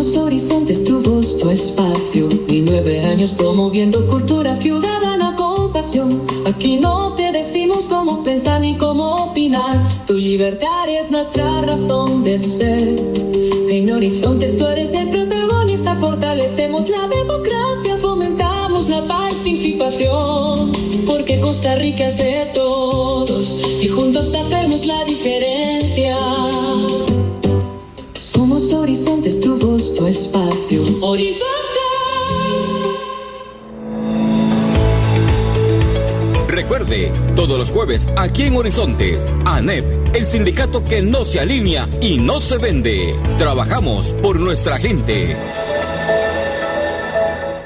Somos Horizontes, tu voz, tu espacio. Y 9 años promoviendo cultura ciudadana con pasión. Aquí no te decimos cómo pensar ni cómo opinar. Tu libertad es nuestra razón de ser. En Horizontes tú eres el protagonista. Fortalecemos la democracia, fomentamos la participación. Porque Costa Rica es de todos y juntos hacemos la diferencia. Somos Horizontes, tu voz, tu espacio. ¡Horizontes! Recuerde, todos los jueves aquí en Horizontes, ANEP, el sindicato que no se alinea y no se vende. Trabajamos por nuestra gente.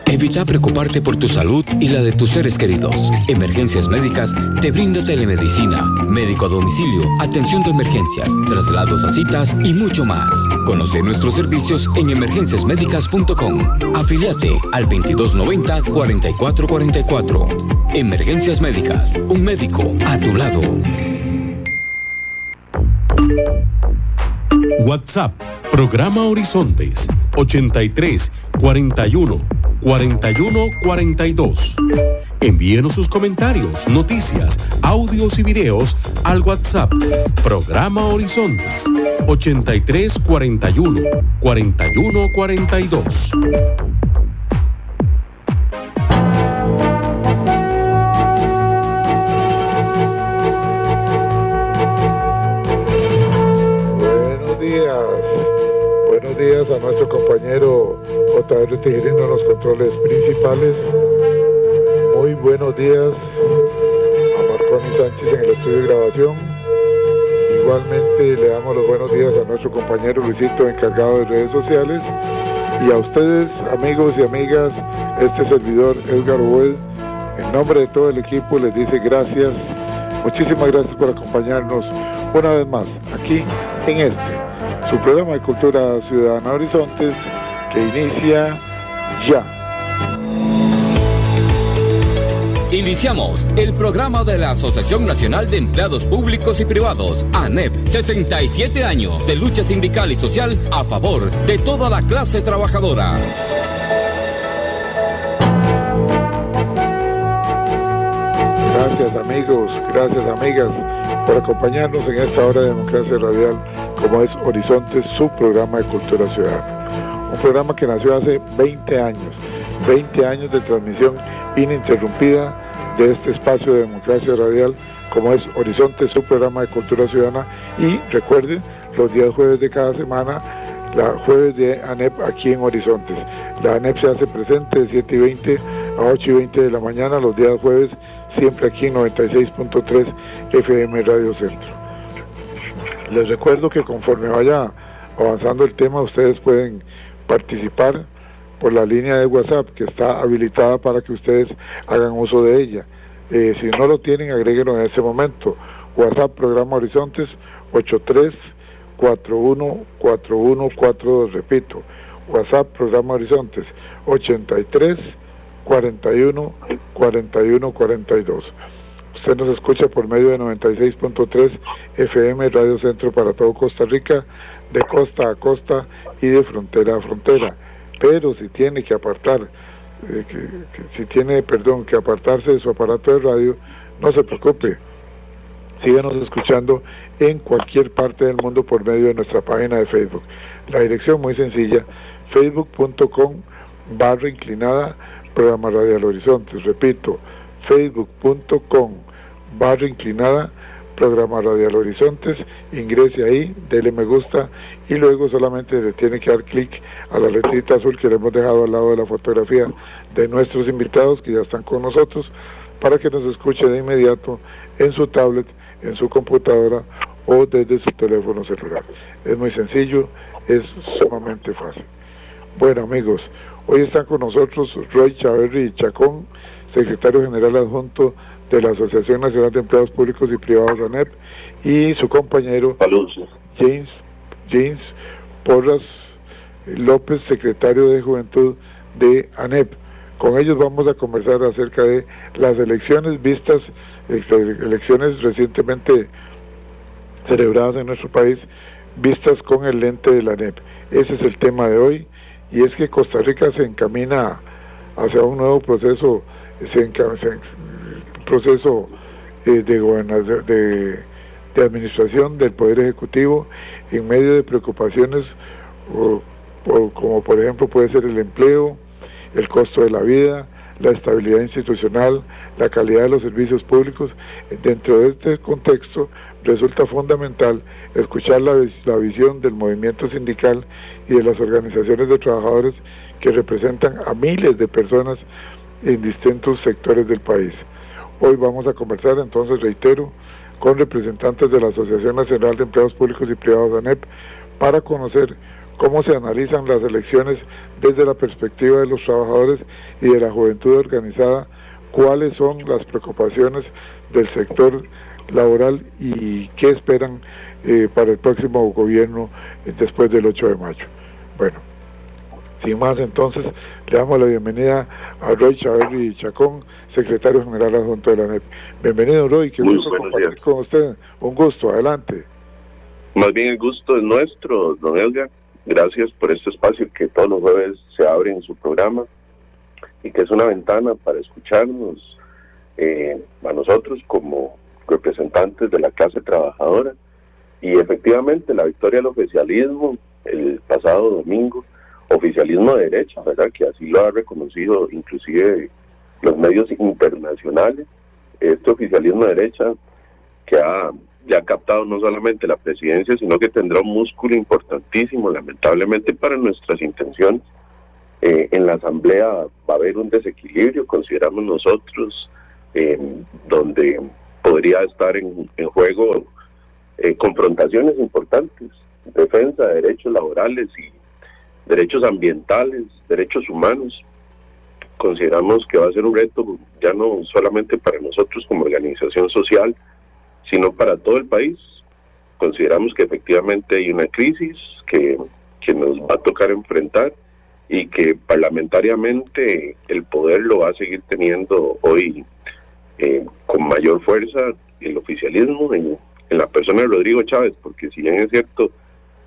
Evita preocuparte por tu salud y la de tus seres queridos. Emergencias Médicas te brinda telemedicina, médico a domicilio, atención de emergencias, traslados a citas y mucho más. Conoce nuestros servicios en emergenciasmedicas.com. Afíliate al 2290-4444. Emergencias Médicas, un médico a tu lado. WhatsApp, programa Horizontes, 83 41 41 42. Envíenos sus comentarios, noticias, audios y videos al WhatsApp, programa Horizontes, 83 41 41 42. Buenos días a nuestro compañero J.R. Tejerino en los controles principales. Muy buenos días a Marconi Sánchez en el estudio de grabación. Igualmente le damos los buenos días a nuestro compañero Luisito, encargado de redes sociales. Y a ustedes, amigos y amigas, este servidor Edgar Boed, en nombre de todo el equipo, les dice gracias. Muchísimas gracias por acompañarnos una vez más aquí en su programa de Cultura Ciudadana Horizontes, que inicia ya. Iniciamos el programa de la Asociación Nacional de Empleados Públicos y Privados, ANEP, 67 años de lucha sindical y social a favor de toda la clase trabajadora. Gracias amigos, gracias amigas por acompañarnos en esta hora de democracia radial, como es Horizontes, su programa de cultura ciudadana. Un programa que nació hace 20 años de transmisión ininterrumpida de este espacio de democracia radial, como es Horizontes, su programa de cultura ciudadana. Y recuerden, los días jueves de cada semana, la jueves de ANEP aquí en Horizontes. La ANEP se hace presente de 7:20 a 8:20 de la mañana los días jueves, siempre aquí en 96.3 FM Radio Centro. Les recuerdo que conforme vaya avanzando el tema, ustedes pueden participar por la línea de WhatsApp que está habilitada para que ustedes hagan uso de ella. Si no lo tienen, agréguenlo en este momento. WhatsApp Programa Horizontes 83-41-4142, repito, WhatsApp Programa Horizontes 83 41 41 42. Usted nos escucha por medio de 96.3 FM Radio Centro para todo Costa Rica, de costa a costa y de frontera a frontera. Pero si tiene que apartarse de su aparato de radio, no se preocupe. Síganos escuchando en cualquier parte del mundo por medio de nuestra página de Facebook. La dirección muy sencilla, facebook.com/inclinada Programa Radial Horizontes. Repito, facebook.com/inclinada Programa Radial Horizontes. Ingrese ahí, dele me gusta y luego solamente le tiene que dar clic a la letrita azul que le hemos dejado al lado de la fotografía de nuestros invitados que ya están con nosotros, para que nos escuche de inmediato en su tablet, en su computadora o desde su teléfono celular. Es muy sencillo, es sumamente fácil. Bueno amigos, hoy están con nosotros Roy Chaverri Chacón, secretario general adjunto de la Asociación Nacional de Empleados Públicos y Privados ANEP, y su compañero James Porras López, secretario de Juventud de ANEP. Con ellos vamos a conversar acerca de las elecciones elecciones recientemente celebradas en nuestro país, vistas con el lente de la ANEP. Ese es el tema de hoy y es que Costa Rica se encamina hacia un nuevo proceso, proceso de administración del Poder Ejecutivo en medio de preocupaciones como por ejemplo puede ser el empleo, el costo de la vida, la estabilidad institucional, la calidad de los servicios públicos. Dentro de este contexto resulta fundamental escuchar la visión del movimiento sindical y de las organizaciones de trabajadores que representan a miles de personas en distintos sectores del país. Hoy vamos a conversar, entonces reitero, con representantes de la Asociación Nacional de Empleados Públicos y Privados, ANEP, para conocer cómo se analizan las elecciones desde la perspectiva de los trabajadores y de la juventud organizada, cuáles son las preocupaciones del sector laboral y qué esperan para el próximo gobierno después del 8 de mayo. Bueno, sin más, entonces le damos la bienvenida a Roy Chaverri Chacón, secretario general adjunto de la ANEP. Bienvenido, Roy, qué gusto compartir con usted. Un gusto, adelante. Más bien el gusto es nuestro, don Edgar. Gracias por este espacio que todos los jueves se abre en su programa y que es una ventana para escucharnos a nosotros como representantes de la clase trabajadora. Y efectivamente la victoria del oficialismo el pasado domingo, oficialismo de derecha, ¿verdad?, que así lo ha reconocido inclusive los medios internacionales, este oficialismo de derecha que ya ha captado no solamente la presidencia, sino que tendrá un músculo importantísimo, lamentablemente para nuestras intenciones. En la asamblea va a haber un desequilibrio, consideramos nosotros, donde podría estar en juego confrontaciones importantes, defensa de derechos laborales y derechos ambientales, derechos humanos. Consideramos que va a ser un reto ya no solamente para nosotros como organización social, sino para todo el país. Consideramos que efectivamente hay una crisis que nos va a tocar enfrentar y que parlamentariamente el poder lo va a seguir teniendo hoy con mayor fuerza el oficialismo en la persona de Rodrigo Chávez, porque si bien es cierto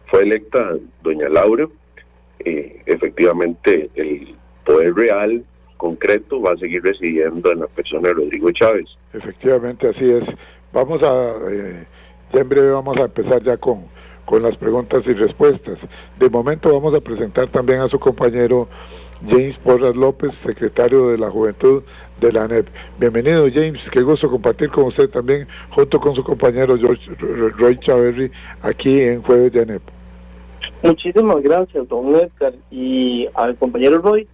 fue electa doña Laura, efectivamente el poder real, concreto, va a seguir residiendo en la persona de Rodrigo Chávez. Efectivamente, así es. Vamos ya en breve vamos a empezar ya con las preguntas y respuestas. De momento vamos a presentar también a su compañero James Porras López, secretario de la Juventud de la ANEP. Bienvenido, James, qué gusto compartir con usted también, junto con su compañero Roy Chaverri, aquí en Jueves de ANEP. Muchísimas gracias, don Edgar, y al compañero Roy,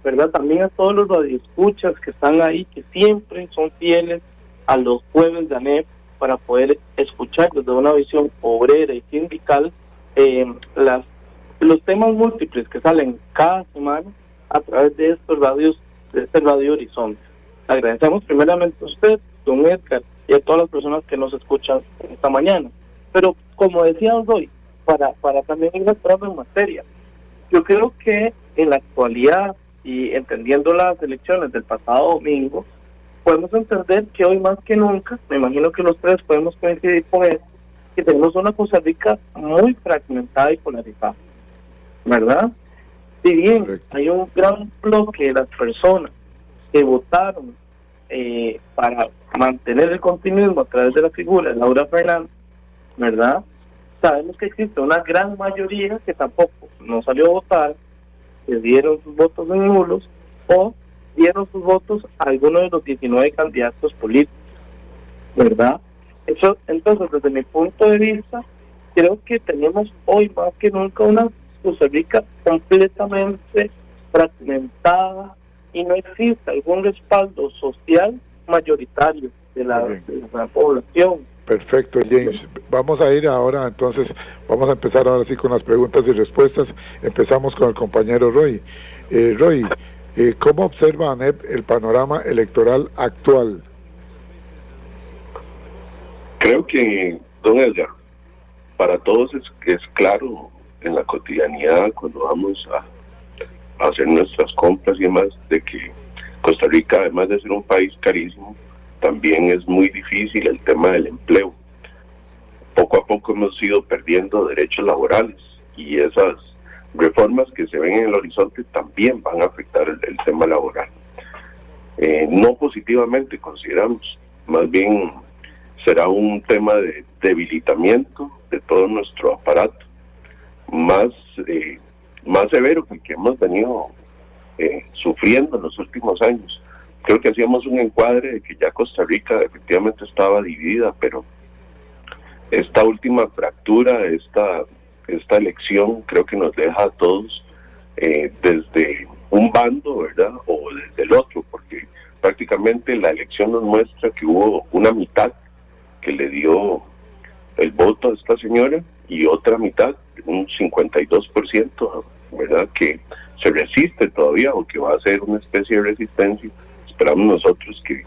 ¿verdad? También a todos los radioescuchas que están ahí, que siempre son fieles a los jueves de ANEP para poder escuchar desde una visión obrera y sindical los temas múltiples que salen cada semana a través de estos radios, de este Radio Horizonte. Agradecemos primeramente a usted, don Edgar, y a todas las personas que nos escuchan esta mañana. Pero como decíamos hoy, para también ir entrando en materia, yo creo que en la actualidad y entendiendo las elecciones del pasado domingo, podemos entender que hoy más que nunca, me imagino que los tres podemos coincidir con eso, que tenemos una Costa Rica muy fragmentada y polarizada, ¿verdad? Si bien hay un gran bloque de las personas que votaron para mantener el continuismo a través de la figura de Laura Fernández, ¿verdad?, sabemos que existe una gran mayoría que tampoco no salió a votar, que dieron sus votos en nulos o dieron sus votos a alguno de los 19 candidatos políticos, ¿verdad? Eso, entonces, desde mi punto de vista, creo que tenemos hoy más que nunca una Costa Rica completamente fragmentada y no existe algún respaldo social mayoritario de la población. Perfecto, James. Vamos a ir ahora, entonces, vamos a empezar ahora sí con las preguntas y respuestas. Empezamos con el compañero Roy. Roy, ¿cómo observa ANEP el panorama electoral actual? Creo que, don Edgar, para todos es claro en la cotidianidad, cuando vamos a hacer nuestras compras y demás, de que Costa Rica, además de ser un país carísimo, también es muy difícil el tema del empleo. Poco a poco hemos ido perdiendo derechos laborales y esas reformas que se ven en el horizonte también van a afectar el tema laboral. No positivamente, consideramos, más bien será un tema de debilitamiento de todo nuestro aparato, más severo que el que hemos venido sufriendo en los últimos años. Creo que hacíamos un encuadre de que ya Costa Rica efectivamente estaba dividida, pero esta última fractura, esta elección, creo que nos deja a todos desde un bando, ¿verdad?, o desde el otro, porque prácticamente la elección nos muestra que hubo una mitad que le dio el voto a esta señora y otra mitad, un 52%, ¿verdad?, que se resiste todavía o que va a ser una especie de resistencia. Esperamos nosotros que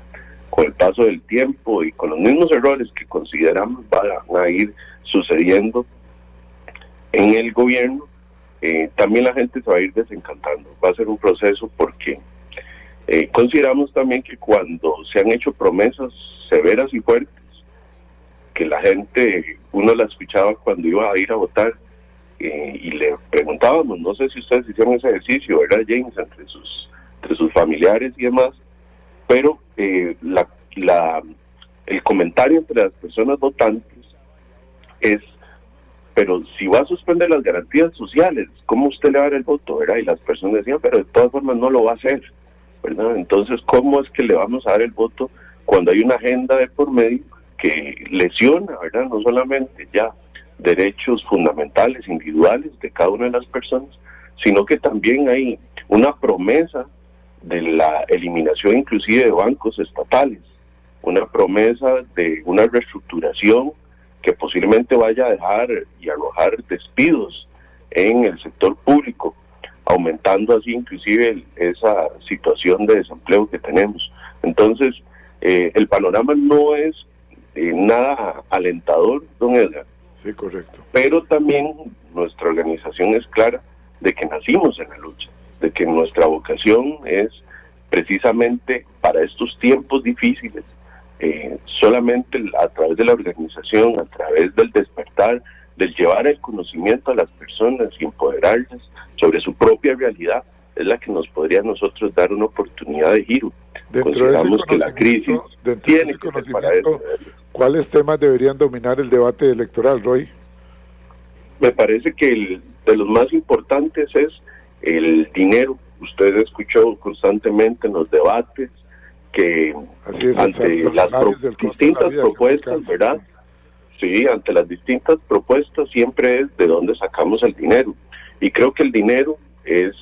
con el paso del tiempo y con los mismos errores que consideramos van a ir sucediendo en el gobierno, también la gente se va a ir desencantando. Va a ser un proceso porque consideramos también que cuando se han hecho promesas severas y fuertes, que la gente, uno la escuchaba cuando iba a ir a votar, y le preguntábamos, no sé si ustedes hicieron ese ejercicio, ¿verdad, James?, entre sus familiares y demás, pero el comentario entre las personas votantes es: pero si va a suspender las garantías sociales, ¿cómo usted le va a dar el voto, verdad? Y las personas decían, pero de todas formas no lo va a hacer, ¿verdad? Entonces, ¿cómo es que le vamos a dar el voto cuando hay una agenda de por medio que lesiona, ¿verdad?, no solamente ya derechos fundamentales, individuales de cada una de las personas, sino que también hay una promesa de la eliminación inclusive de bancos estatales, una promesa de una reestructuración que posiblemente vaya a dejar y arrojar despidos en el sector público, aumentando así inclusive esa situación de desempleo que tenemos. Entonces, el panorama no es nada alentador, don Edgar. Sí, correcto. Pero también nuestra organización es clara de que nacimos en la lucha, de que nuestra vocación es precisamente para estos tiempos difíciles, solamente a través de la organización, a través del despertar, del llevar el conocimiento a las personas y empoderarlas sobre su propia realidad, es la que nos podría a nosotros dar una oportunidad de giro. Consideramos que la crisis tiene que ser para eso. ¿Cuáles temas deberían dominar el debate electoral, Roy? Me parece que de los más importantes es el dinero. Usted escuchó constantemente en los debates que ante las distintas propuestas, ¿verdad? Sí, ante las distintas propuestas siempre es de dónde sacamos el dinero. Y creo que el dinero es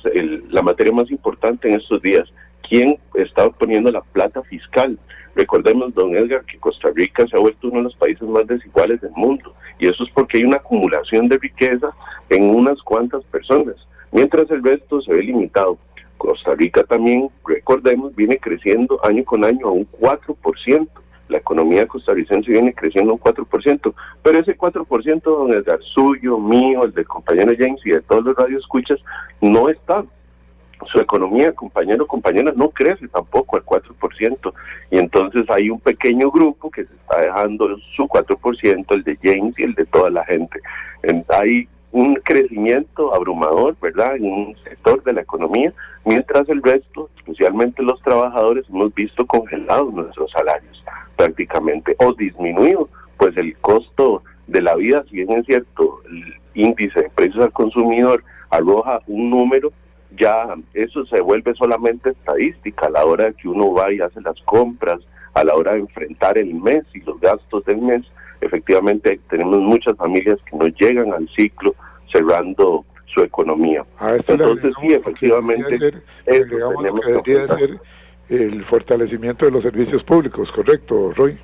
la materia más importante en estos días. ¿Quién está poniendo la plata fiscal? Recordemos, don Edgar, que Costa Rica se ha vuelto uno de los países más desiguales del mundo, y eso es porque hay una acumulación de riqueza en unas cuantas personas, mientras el resto se ve limitado. Costa Rica también, recordemos, viene creciendo año con año a un 4%. La economía costarricense viene creciendo un 4%, pero ese 4%, don Edgar, suyo, mío, el del compañero James y de todos los radioescuchas, no está. Su economía, compañero o compañera, no crece tampoco al 4%, y entonces hay un pequeño grupo que se está dejando su 4%, el de James y el de toda la gente. Hay un crecimiento abrumador, ¿verdad?, en un sector de la economía, mientras el resto, especialmente los trabajadores, hemos visto congelados nuestros salarios prácticamente, o disminuido, pues el costo de la vida, si bien es cierto, el índice de precios al consumidor arroja un número, ya eso se vuelve solamente estadística a la hora de que uno va y hace las compras, a la hora de enfrentar el mes y los gastos del mes. Efectivamente tenemos muchas familias que no llegan al ciclo cerrando su economía. Entonces sí, efectivamente debería ser el fortalecimiento de los servicios públicos, ¿correcto, Roy?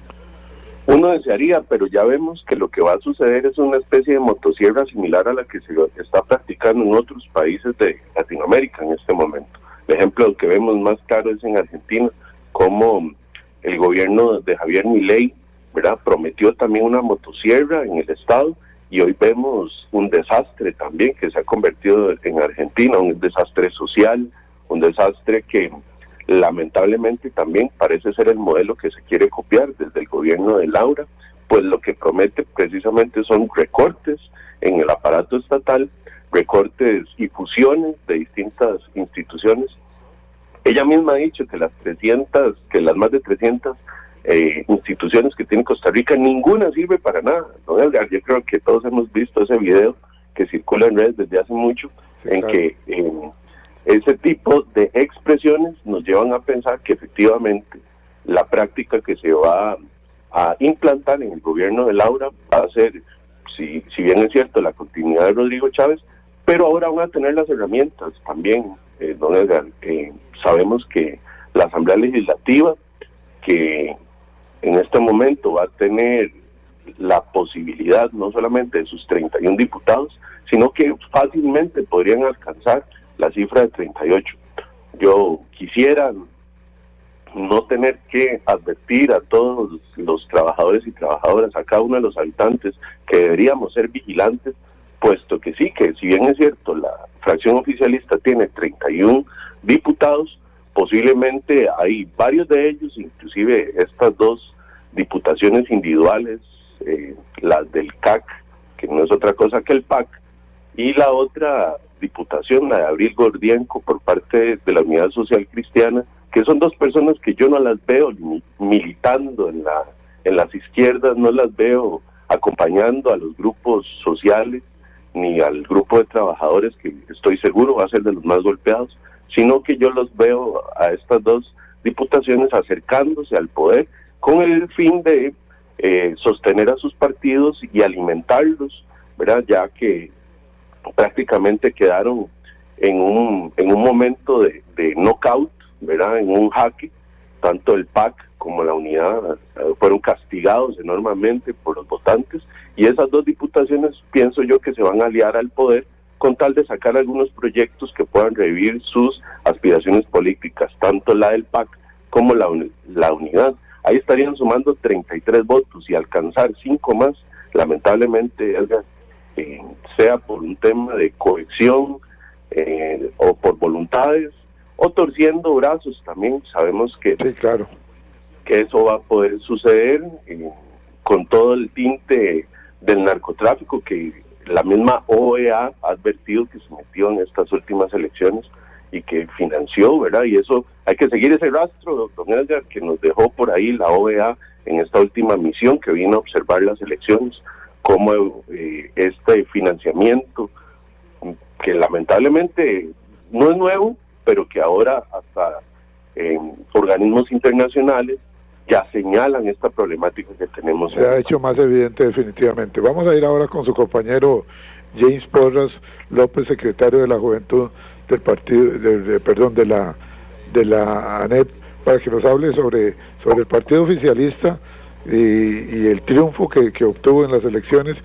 Uno desearía, pero ya vemos que lo que va a suceder es una especie de motosierra similar a la que se está practicando en otros países de Latinoamérica en este momento. El ejemplo que vemos más claro es en Argentina, como el gobierno de Javier Milei, ¿verdad?, prometió también una motosierra en el estado, y hoy vemos un desastre también que se ha convertido en Argentina, un desastre social, un desastre que lamentablemente también parece ser el modelo que se quiere copiar desde el gobierno de Laura, pues lo que promete precisamente son recortes en el aparato estatal, recortes y fusiones de distintas instituciones. Ella misma ha dicho que las más de 300 instituciones que tiene Costa Rica, ninguna sirve para nada, ¿no, Edgar? Yo creo que todos hemos visto ese video que circula en redes desde hace mucho, sí, en claro, que ese tipo de expresiones nos llevan a pensar que efectivamente la práctica que se va a implantar en el gobierno de Laura va a ser, si bien es cierto, la continuidad de Rodrigo Chávez, pero ahora van a tener las herramientas también, don Edgar. Sabemos que la Asamblea Legislativa, que en este momento va a tener la posibilidad no solamente de sus 31 diputados, sino que fácilmente podrían alcanzar la cifra de 38. Yo quisiera no tener que advertir a todos los trabajadores y trabajadoras, a cada uno de los habitantes, que deberíamos ser vigilantes, puesto que sí, que si bien es cierto, la fracción oficialista tiene 31 diputados, posiblemente hay varios de ellos, inclusive estas dos diputaciones individuales, las del CAC, que no es otra cosa que el PAC, y la otra diputación, la de Abril Gordienco, por parte de la Unidad Social Cristiana, que son dos personas que yo no las veo militando en las izquierdas, no las veo acompañando a los grupos sociales, ni al grupo de trabajadores, que estoy seguro va a ser de los más golpeados, sino que yo los veo a estas dos diputaciones acercándose al poder con el fin de sostener a sus partidos y alimentarlos, ¿verdad? Ya que prácticamente quedaron en un momento de knockout, ¿verdad? En un jaque. Tanto el PAC como la unidad fueron castigados enormemente por los votantes, y esas dos diputaciones pienso yo que se van a aliar al poder con tal de sacar algunos proyectos que puedan revivir sus aspiraciones políticas, tanto la del PAC como la unidad. Ahí estarían sumando 33 votos, y alcanzar 5 más, lamentablemente, Edgar, sea por un tema de cohesión o por voluntades, o torciendo brazos también. Sabemos que, sí, claro, que eso va a poder suceder con todo el tinte del narcotráfico que la misma OEA ha advertido que se metió en estas últimas elecciones y que financió, ¿verdad? Y eso, hay que seguir ese rastro, don Edgar, que nos dejó por ahí la OEA en esta última misión que vino a observar las elecciones, como este financiamiento, que lamentablemente no es nuevo, pero que ahora hasta organismos internacionales ya señalan esta problemática que tenemos. Se ha hecho más evidente definitivamente. Vamos a ir ahora con su compañero James Porras López, secretario de la Juventud del partido, de la ANEP, para que nos hable sobre el partido oficialista y el triunfo que obtuvo en las elecciones.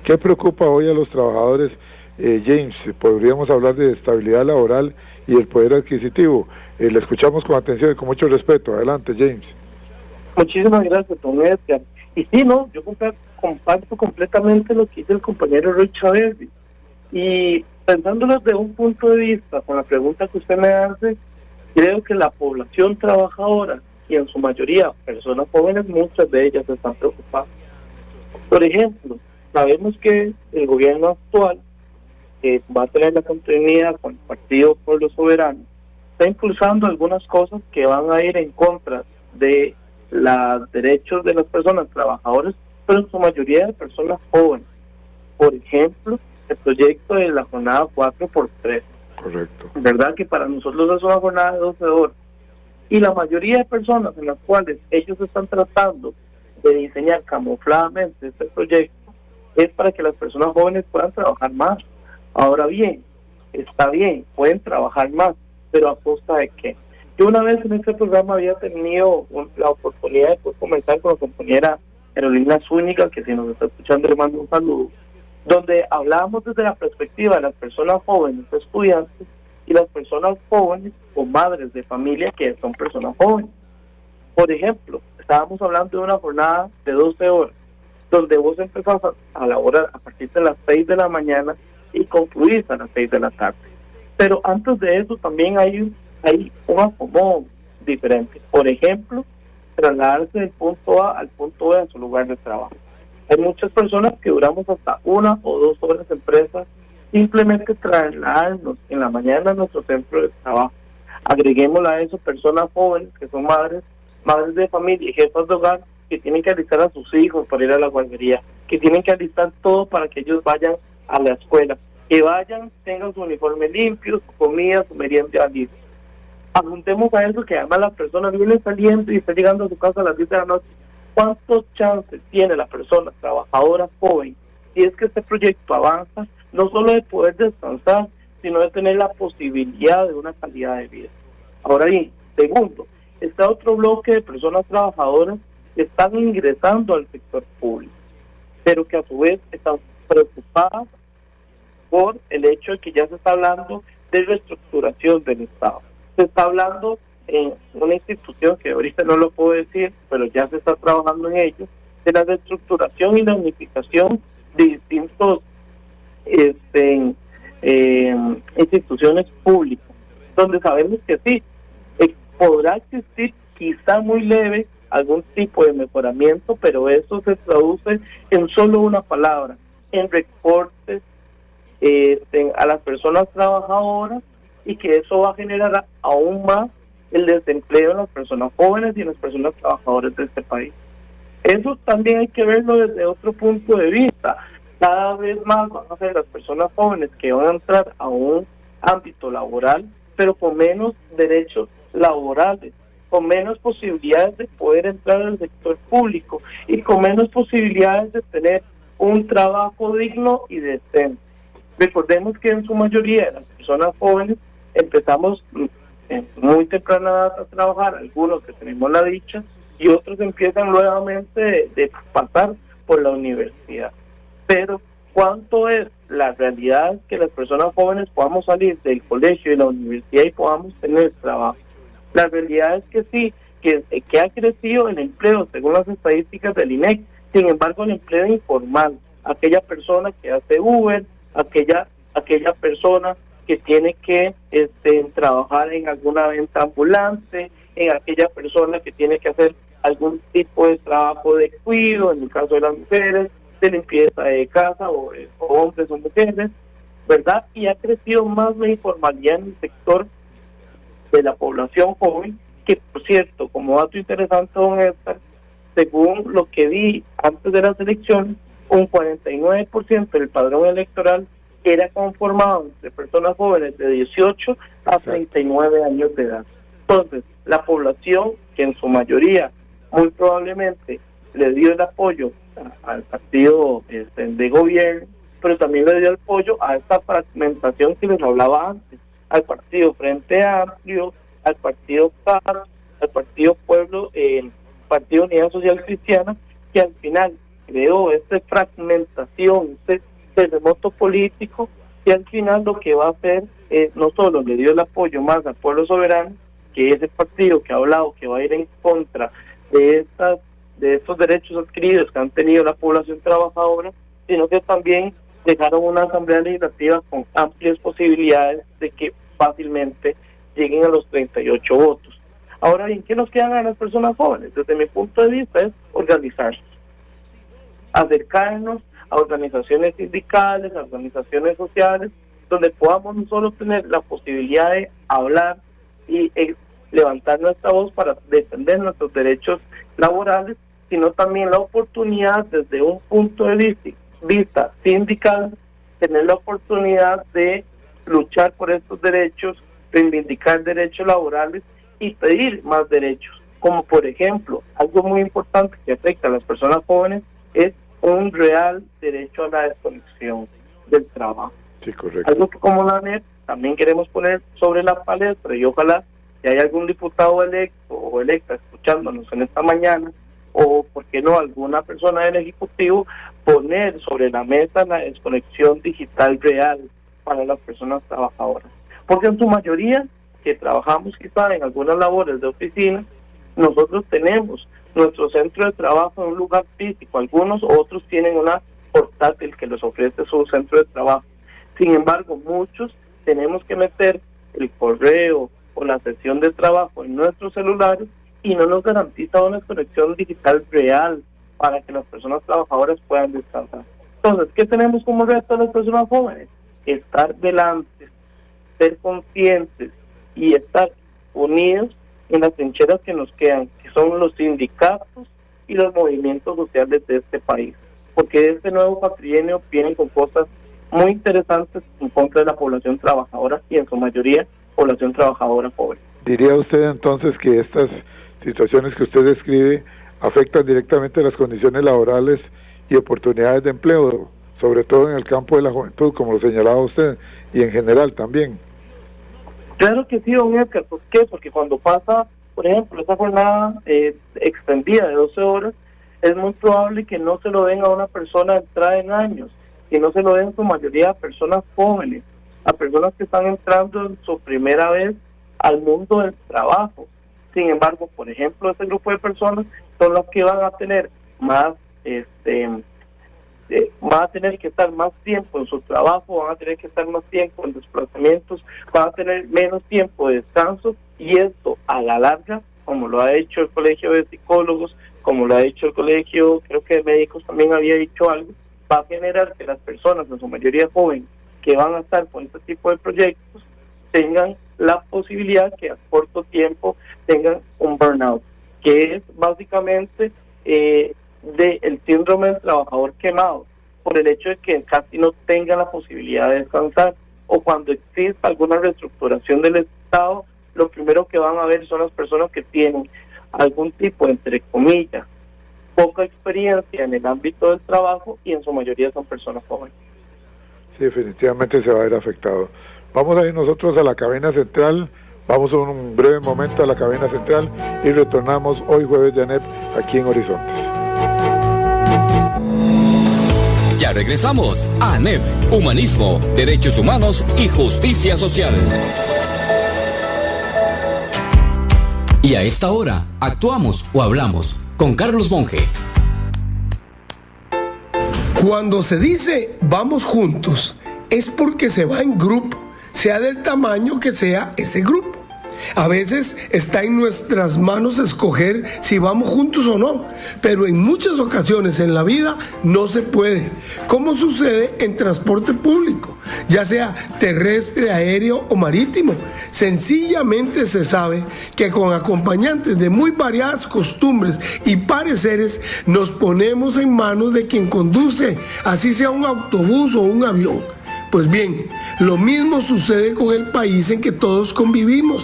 ¿Qué preocupa hoy a los trabajadores? James, podríamos hablar de estabilidad laboral y el poder adquisitivo. Le escuchamos con atención y con mucho respeto. Adelante, James. Muchísimas gracias, don Edgar. Y sí, no, yo comparto completamente lo que dice el compañero Roy Chávez. Y pensándolo desde un punto de vista, con la pregunta que usted me hace, creo que la población trabajadora, y en su mayoría personas jóvenes, muchas de ellas están preocupadas. Por ejemplo, sabemos que el gobierno actual, que va a tener la continuidad con el Partido Pueblo Soberano, está impulsando algunas cosas que van a ir en contra de los derechos de las personas trabajadoras, pero en su mayoría de personas jóvenes. Por ejemplo, el proyecto de la jornada 4x3. Correcto. ¿Verdad? Que para nosotros es una jornada de 12 horas. Y la mayoría de personas en las cuales ellos están tratando de diseñar camufladamente este proyecto es para que las personas jóvenes puedan trabajar más. Ahora bien, está bien, pueden trabajar más, pero ¿a costa de qué? Yo una vez en este programa había tenido la oportunidad de poder comentar con la compañera Carolina Zúñiga, que si nos está escuchando le mando un saludo, donde hablábamos desde la perspectiva de las personas jóvenes estudiantes y las personas jóvenes o madres de familia que son personas jóvenes. Por ejemplo, estábamos hablando de una jornada de 12 horas, donde vos empezás a laborar a partir de las 6 de la mañana y concluís a las 6 de la tarde. Pero antes de eso también hay un acomodo diferente. Por ejemplo, trasladarse del punto A al punto B a su lugar de trabajo. Hay muchas personas que duramos hasta 1 o 2 horas en empresas simplemente trasladarnos en la mañana a nuestro centro de trabajo. Agreguémosle a eso personas jóvenes que son madres de familia y jefas de hogar que tienen que alistar a sus hijos para ir a la guardería, que tienen que alistar todo para que ellos vayan a la escuela, que vayan, tengan su uniforme limpio, su comida, su merienda lista. Apuntemos a eso que además la persona viene saliendo y está llegando a su casa a las 10 de la noche. ¿Cuántos chances tiene la persona trabajadora joven, si es que este proyecto avanza, no solo de poder descansar, sino de tener la posibilidad de una calidad de vida? Ahora bien, segundo, está otro bloque de personas trabajadoras que están ingresando al sector público, pero que a su vez están preocupadas por el hecho de que ya se está hablando de reestructuración del Estado. Se está hablando en una institución que ahorita no lo puedo decir, pero ya se está trabajando en ello, de la reestructuración y la unificación de distintos instituciones públicas, donde sabemos que sí, podrá existir quizá muy leve algún tipo de mejoramiento, pero eso se traduce en solo una palabra, en recortes a las personas trabajadoras, y que eso va a generar aún más el desempleo en las personas jóvenes y en las personas trabajadoras de este país. Eso también hay que verlo desde otro punto de vista. Cada vez más van a ser las personas jóvenes que van a entrar a un ámbito laboral, pero con menos derechos laborales, con menos posibilidades de poder entrar al sector público y con menos posibilidades de tener un trabajo digno y decente. Recordemos que en su mayoría de las personas jóvenes empezamos en muy temprana edad a trabajar, algunos que tenemos la dicha, y otros empiezan nuevamente de pasar por la universidad. Pero ¿cuánto es la realidad que las personas jóvenes podamos salir del colegio y la universidad y podamos tener trabajo? La realidad es que sí, que ha crecido el empleo según las estadísticas del INEC. Sin embargo, el empleo informal, aquella persona que hace Uber, aquella persona que tiene que trabajar en alguna venta ambulante, en aquella persona que tiene que hacer algún tipo de trabajo de cuidado, en el caso de las mujeres, de limpieza de casa, o hombres o mujeres, ¿verdad? Y ha crecido más la informalidad en el sector de la población joven, que por cierto, como dato interesante, don Edgar, según lo que vi antes de las elecciones, un 49% del padrón electoral era conformado entre personas jóvenes de 18 a 39 años de edad. Entonces, la población, que en su mayoría muy probablemente le dio el apoyo al partido de gobierno, pero también le dio el apoyo a esta fragmentación que les hablaba antes, al partido Frente Amplio, al partido PAR, al partido Pueblo, Partido Unidad Social Cristiana, que al final creó esta fragmentación, este terremoto político, que al final lo que va a hacer no solo le dio el apoyo más al Pueblo Soberano, que es el partido que ha hablado que va a ir en contra de estos derechos adquiridos que han tenido la población trabajadora, sino que también dejaron una asamblea legislativa con amplias posibilidades de que fácilmente lleguen a los 38 votos. Ahora bien, ¿qué nos quedan a las personas jóvenes? Desde mi punto de vista es organizarse, acercarnos a organizaciones sindicales, a organizaciones sociales, donde podamos no solo tener la posibilidad de hablar y levantar nuestra voz para defender nuestros derechos laborales, sino también la oportunidad desde un punto de vista sindical, tener la oportunidad de luchar por estos derechos, reivindicar derechos laborales y pedir más derechos, como por ejemplo, algo muy importante que afecta a las personas jóvenes es un real derecho a la desconexión del trabajo. Sí, correcto. Algo que como la NEP también queremos poner sobre la palestra, y ojalá que haya algún diputado electo o electa escuchándonos en esta mañana, o por qué no alguna persona del Ejecutivo, poner sobre la mesa la desconexión digital real para las personas trabajadoras. Porque en su mayoría, que trabajamos quizá en algunas labores de oficina, nosotros tenemos nuestro centro de trabajo en un lugar físico, algunos otros tienen una portátil que les ofrece su centro de trabajo. Sin embargo, muchos tenemos que meter el correo o la sesión de trabajo en nuestros celulares y no nos garantiza una conexión digital real para que las personas trabajadoras puedan descansar. Entonces, ¿qué tenemos como reto a las personas jóvenes? estar velantes, ser conscientes y estar unidos en las trincheras que nos quedan, que son los sindicatos y los movimientos sociales de este país, porque este nuevo cuatrienio viene con cosas muy interesantes en contra de la población trabajadora y en su mayoría población trabajadora pobre. ¿Diría usted entonces que estas situaciones que usted describe afectan directamente las condiciones laborales y oportunidades de empleo, sobre todo en el campo de la juventud, como lo señalaba usted, y en general también? Claro que sí, don Edgar. ¿Por qué? Porque cuando pasa, por ejemplo, esa jornada extendida de 12 horas, es muy probable que no se lo den a una persona entrada en años, que no se lo den en su mayoría a personas jóvenes, a personas que están entrando en su primera vez al mundo del trabajo. Sin embargo, por ejemplo, ese grupo de personas son las que van a tener más, van a tener que estar más tiempo en su trabajo, van a tener que estar más tiempo en desplazamientos, van a tener menos tiempo de descanso, y esto a la larga, como lo ha hecho el Colegio de Psicólogos, como lo ha hecho el Colegio, creo que de Médicos también había dicho algo, va a generar que las personas, en su mayoría jóvenes, que van a estar con este tipo de proyectos, tengan la posibilidad que a corto tiempo tengan un burnout, que es básicamente del síndrome del trabajador quemado, por el hecho de que casi no tengan la posibilidad de descansar, o cuando exista alguna reestructuración del Estado, lo primero que van a ver son las personas que tienen algún tipo, entre comillas, poca experiencia en el ámbito del trabajo, y en su mayoría son personas jóvenes. Sí, definitivamente se va a ver afectado. Vamos a ir nosotros a la cabina central, vamos un breve momento a la cabina central y retornamos hoy jueves de ANEP aquí en Horizontes. Ya regresamos a ANEP, Humanismo, Derechos Humanos y Justicia Social. Y a esta hora, actuamos o hablamos con Carlos Monge. Cuando se dice vamos juntos, es porque se va en grupo, sea del tamaño que sea ese grupo. A veces está en nuestras manos escoger si vamos juntos o no, pero en muchas ocasiones en la vida no se puede, como sucede en transporte público, ya sea terrestre, aéreo o marítimo. Sencillamente se sabe que con acompañantes de muy variadas costumbres y pareceres nos ponemos en manos de quien conduce, así sea un autobús o un avión. Pues bien, lo mismo sucede con el país en que todos convivimos.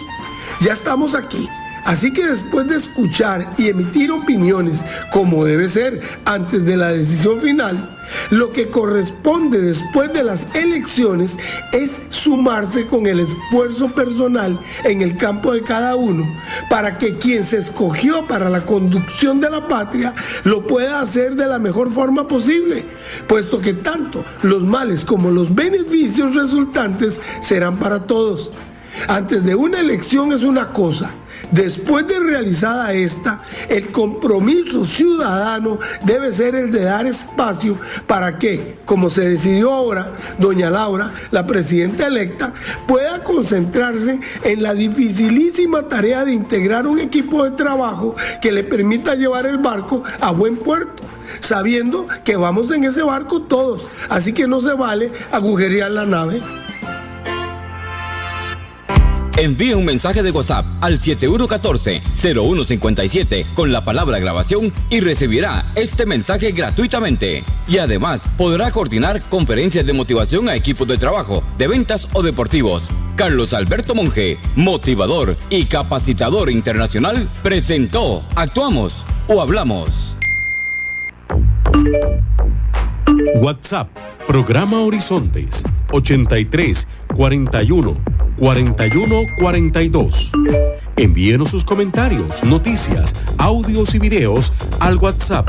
Ya estamos aquí, así que después de escuchar y emitir opiniones como debe ser antes de la decisión final, lo que corresponde después de las elecciones es sumarse con el esfuerzo personal en el campo de cada uno para que quien se escogió para la conducción de la patria lo pueda hacer de la mejor forma posible, puesto que tanto los males como los beneficios resultantes serán para todos. Antes de una elección es una cosa, después de realizada esta, el compromiso ciudadano debe ser el de dar espacio para que, como se decidió ahora, doña Laura, la presidenta electa, pueda concentrarse en la dificilísima tarea de integrar un equipo de trabajo que le permita llevar el barco a buen puerto, sabiendo que vamos en ese barco todos, así que no se vale agujerear la nave. Envíe un mensaje de WhatsApp al 7114-0157 con la palabra grabación y recibirá este mensaje gratuitamente. Y además podrá coordinar conferencias de motivación a equipos de trabajo, de ventas o deportivos. Carlos Alberto Monge, motivador y capacitador internacional, presentó Actuamos o Hablamos. WhatsApp, programa Horizontes, 83 41 41 42. Envíenos sus comentarios, noticias, audios y videos al WhatsApp,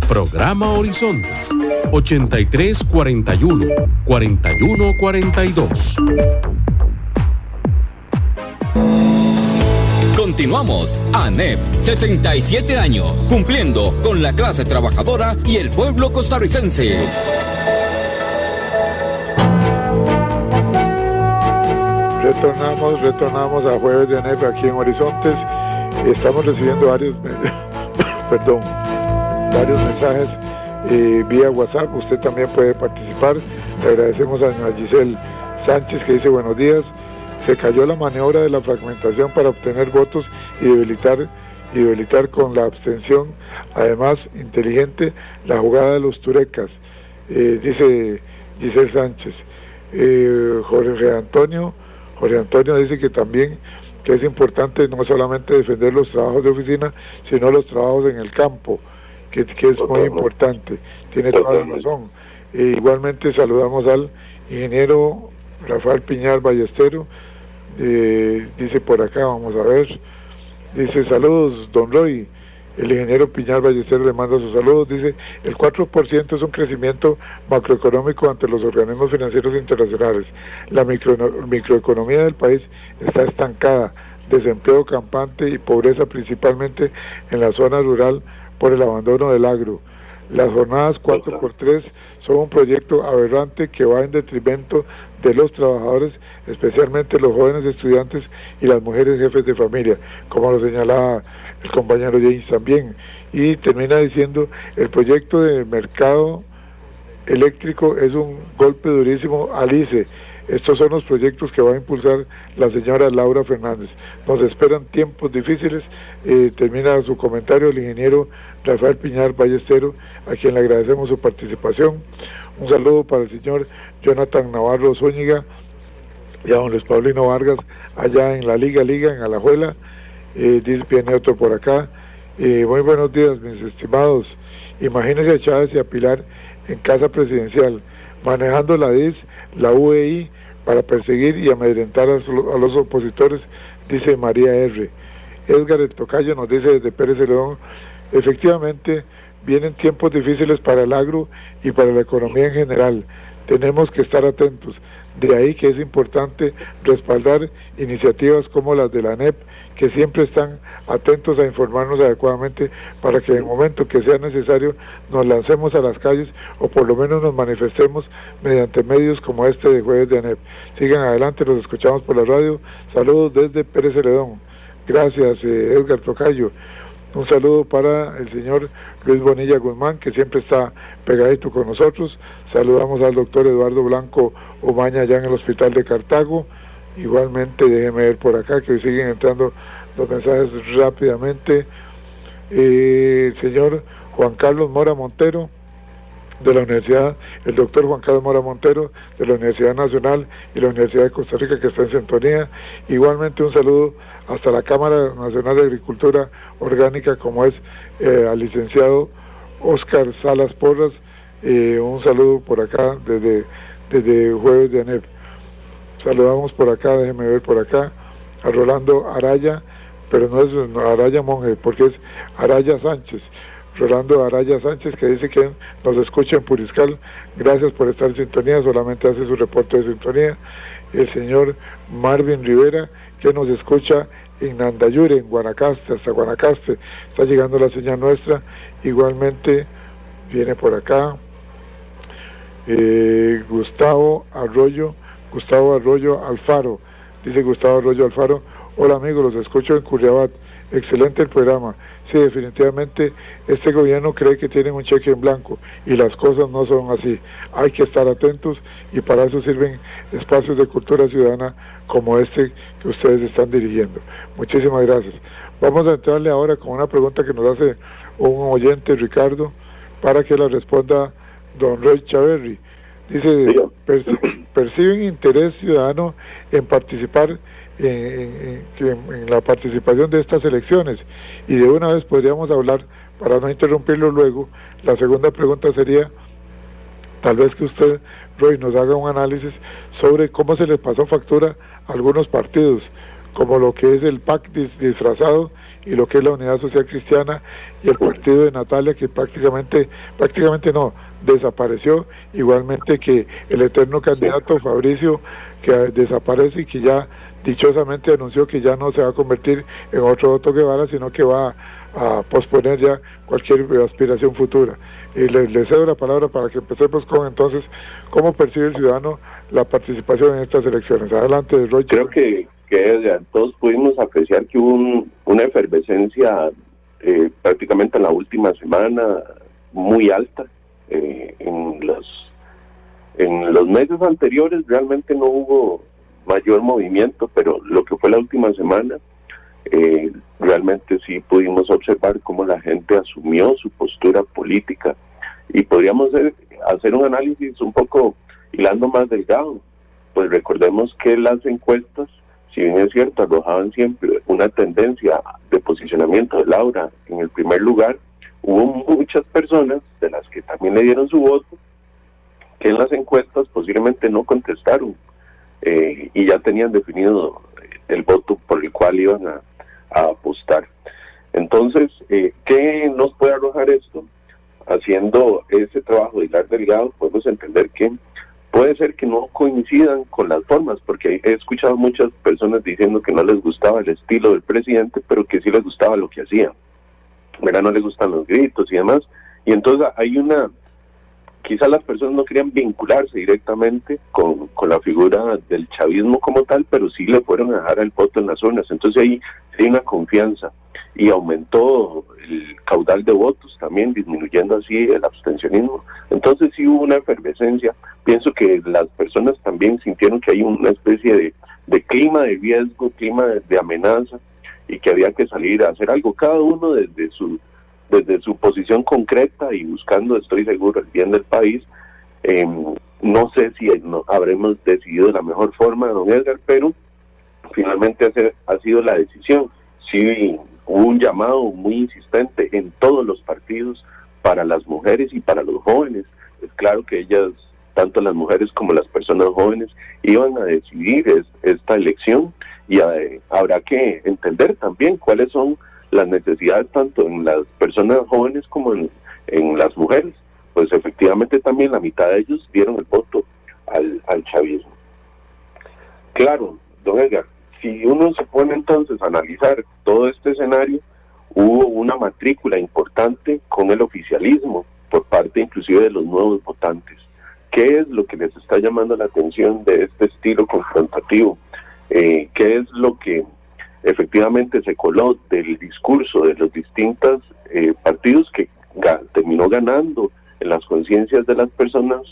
programa Horizontes, 83 41 41 42. Continuamos. ANEP, 67 años, cumpliendo con la clase trabajadora y el pueblo costarricense. Retornamos a jueves de ANEP aquí en Horizontes. Estamos recibiendo varios mensajes vía WhatsApp. Usted también puede participar. Le agradecemos a doña Giselle Sánchez, que dice buenos días. Se cayó la maniobra de la fragmentación para obtener votos y debilitar con la abstención. Además, inteligente la jugada de los turecas, dice Giselle Sánchez. Jorge Antonio dice que también que es importante no solamente defender los trabajos de oficina, sino los trabajos en el campo, que es muy importante. Tiene toda la razón. Igualmente saludamos al ingeniero Rafael Piñar Ballestero. Dice por acá, vamos a ver, dice saludos don Roy, el ingeniero Piñar Ballestero le manda sus saludos, dice el 4% es un crecimiento macroeconómico ante los organismos financieros internacionales, la microeconomía del país está estancada, desempleo campante y pobreza principalmente en la zona rural por el abandono del agro. Las jornadas 4x3 son un proyecto aberrante que va en detrimento de los trabajadores, especialmente los jóvenes estudiantes y las mujeres jefes de familia, como lo señalaba el compañero James también. Y termina diciendo, el proyecto de mercado eléctrico es un golpe durísimo al ICE. Estos son los proyectos que va a impulsar la señora Laura Fernández. Nos esperan tiempos difíciles. Termina su comentario el ingeniero Rafael Piñar Ballestero, a quien le agradecemos su participación. Un saludo para el señor Jonathan Navarro Zúñiga y a don Luis Paulino Vargas, allá en la Liga, en Alajuela. Viene otro por acá. Muy buenos días, mis estimados. Imagínense a Chávez y a Pilar en casa presidencial, manejando la DIS, la UEI, para perseguir y amedrentar a los opositores, dice María R. Edgar el Tocayo nos dice desde Pérez Celedón, efectivamente vienen tiempos difíciles para el agro y para la economía en general, tenemos que estar atentos, de ahí que es importante respaldar iniciativas como las de la ANEP, que siempre están atentos a informarnos adecuadamente para que en el momento que sea necesario nos lancemos a las calles o por lo menos nos manifestemos mediante medios como este de Jueves de ANEP. Sigan adelante, los escuchamos por la radio. Saludos desde Pérez Celedón. Gracias, Edgar Tocayo. Un saludo para el señor Luis Bonilla Guzmán, que siempre está pegadito con nosotros. Saludamos al doctor Eduardo Blanco Omaña allá en el hospital de Cartago. Igualmente, déjeme ver por acá que hoy siguen entrando los mensajes rápidamente. Señor Juan Carlos Mora Montero, de la Universidad, el doctor Juan Carlos Mora Montero, de la Universidad Nacional y la Universidad de Costa Rica, que está en sintonía. Igualmente un saludo hasta la Cámara Nacional de Agricultura Orgánica, como es al licenciado Oscar Salas Porras. Un saludo por acá desde Jueves de ANEP. Saludamos por acá, déjeme ver por acá, a Rolando Araya, pero no es Araya Monge, porque es Araya Sánchez. Rolando Araya Sánchez, que dice que nos escucha en Puriscal. Gracias por estar en sintonía, solamente hace su reporte de sintonía. El señor Marvin Rivera, que nos escucha en Nandayure, en Guanacaste, hasta Guanacaste, está llegando la señal nuestra. Igualmente viene por acá Gustavo Arroyo Alfaro, dice Gustavo Arroyo Alfaro, hola amigos, los escucho en Curriabat, excelente el programa. Sí, definitivamente este gobierno cree que tienen un cheque en blanco y las cosas no son así. Hay que estar atentos y para eso sirven espacios de cultura ciudadana como este que ustedes están dirigiendo. Muchísimas gracias. Vamos a entrarle ahora con una pregunta que nos hace un oyente, Ricardo, para que la responda don Roy Chaverri. Dice, perciben interés ciudadano en participar en la participación de estas elecciones, y de una vez podríamos hablar, para no interrumpirlo luego, la segunda pregunta sería, tal vez que usted, Roy, nos haga un análisis sobre cómo se les pasó factura a algunos partidos, como lo que es el PAC disfrazado y lo que es la Unidad Social Cristiana y el partido de Natalia, que prácticamente no, desapareció, igualmente que el eterno candidato Fabricio, que desaparece y que ya dichosamente anunció que ya no se va a convertir en otro Otto Guevara, sino que va a posponer ya cualquier aspiración futura. Y le cedo la palabra para que empecemos con entonces cómo percibe el ciudadano la participación en estas elecciones. Adelante, Roy. Creo que todos pudimos apreciar que hubo una efervescencia prácticamente en la última semana muy alta en En los meses anteriores realmente no hubo mayor movimiento, pero lo que fue la última semana, realmente sí pudimos observar cómo la gente asumió su postura política, y podríamos hacer un análisis un poco hilando más delgado. Pues recordemos que las encuestas, si bien es cierto, arrojaban siempre una tendencia de posicionamiento de Laura en el primer lugar, hubo muchas personas, de las que también le dieron su voto, que en las encuestas posiblemente no contestaron, y ya tenían definido el voto por el cual iban a apostar. Entonces, ¿qué nos puede arrojar esto? Haciendo ese trabajo de hilar delgado, podemos entender que puede ser que no coincidan con las formas, porque he escuchado muchas personas diciendo que no les gustaba el estilo del presidente, pero que sí les gustaba lo que hacía, ¿verdad? No les gustan los gritos y demás, y entonces hay quizás las personas no querían vincularse directamente con la figura del chavismo como tal, pero sí le fueron a dejar el voto en las urnas. Entonces ahí hay una confianza, y aumentó el caudal de votos también, disminuyendo así el abstencionismo. Entonces sí hubo una efervescencia. Pienso que las personas también sintieron que hay una especie de clima de riesgo, clima de amenaza, y que había que salir a hacer algo, cada uno desde su posición concreta y buscando, estoy seguro, el bien del país. No sé si habremos decidido de la mejor forma, don Edgar, pero finalmente ha sido la decisión. Sí, hubo un llamado muy insistente en todos los partidos para las mujeres y para los jóvenes. Es claro que ellas, tanto las mujeres como las personas jóvenes, iban a decidir esta elección, y habrá que entender también cuáles son las necesidades tanto en las personas jóvenes como en las mujeres. Pues efectivamente también la mitad de ellos dieron el voto al chavismo. Claro, don Edgar, si uno se pone entonces a analizar todo este escenario, hubo una matrícula importante con el oficialismo por parte inclusive de los nuevos votantes. ¿Qué es lo que les está llamando la atención de este estilo confrontativo? ¿Qué es lo que efectivamente se coló del discurso de los distintos partidos que terminó ganando en las conciencias de las personas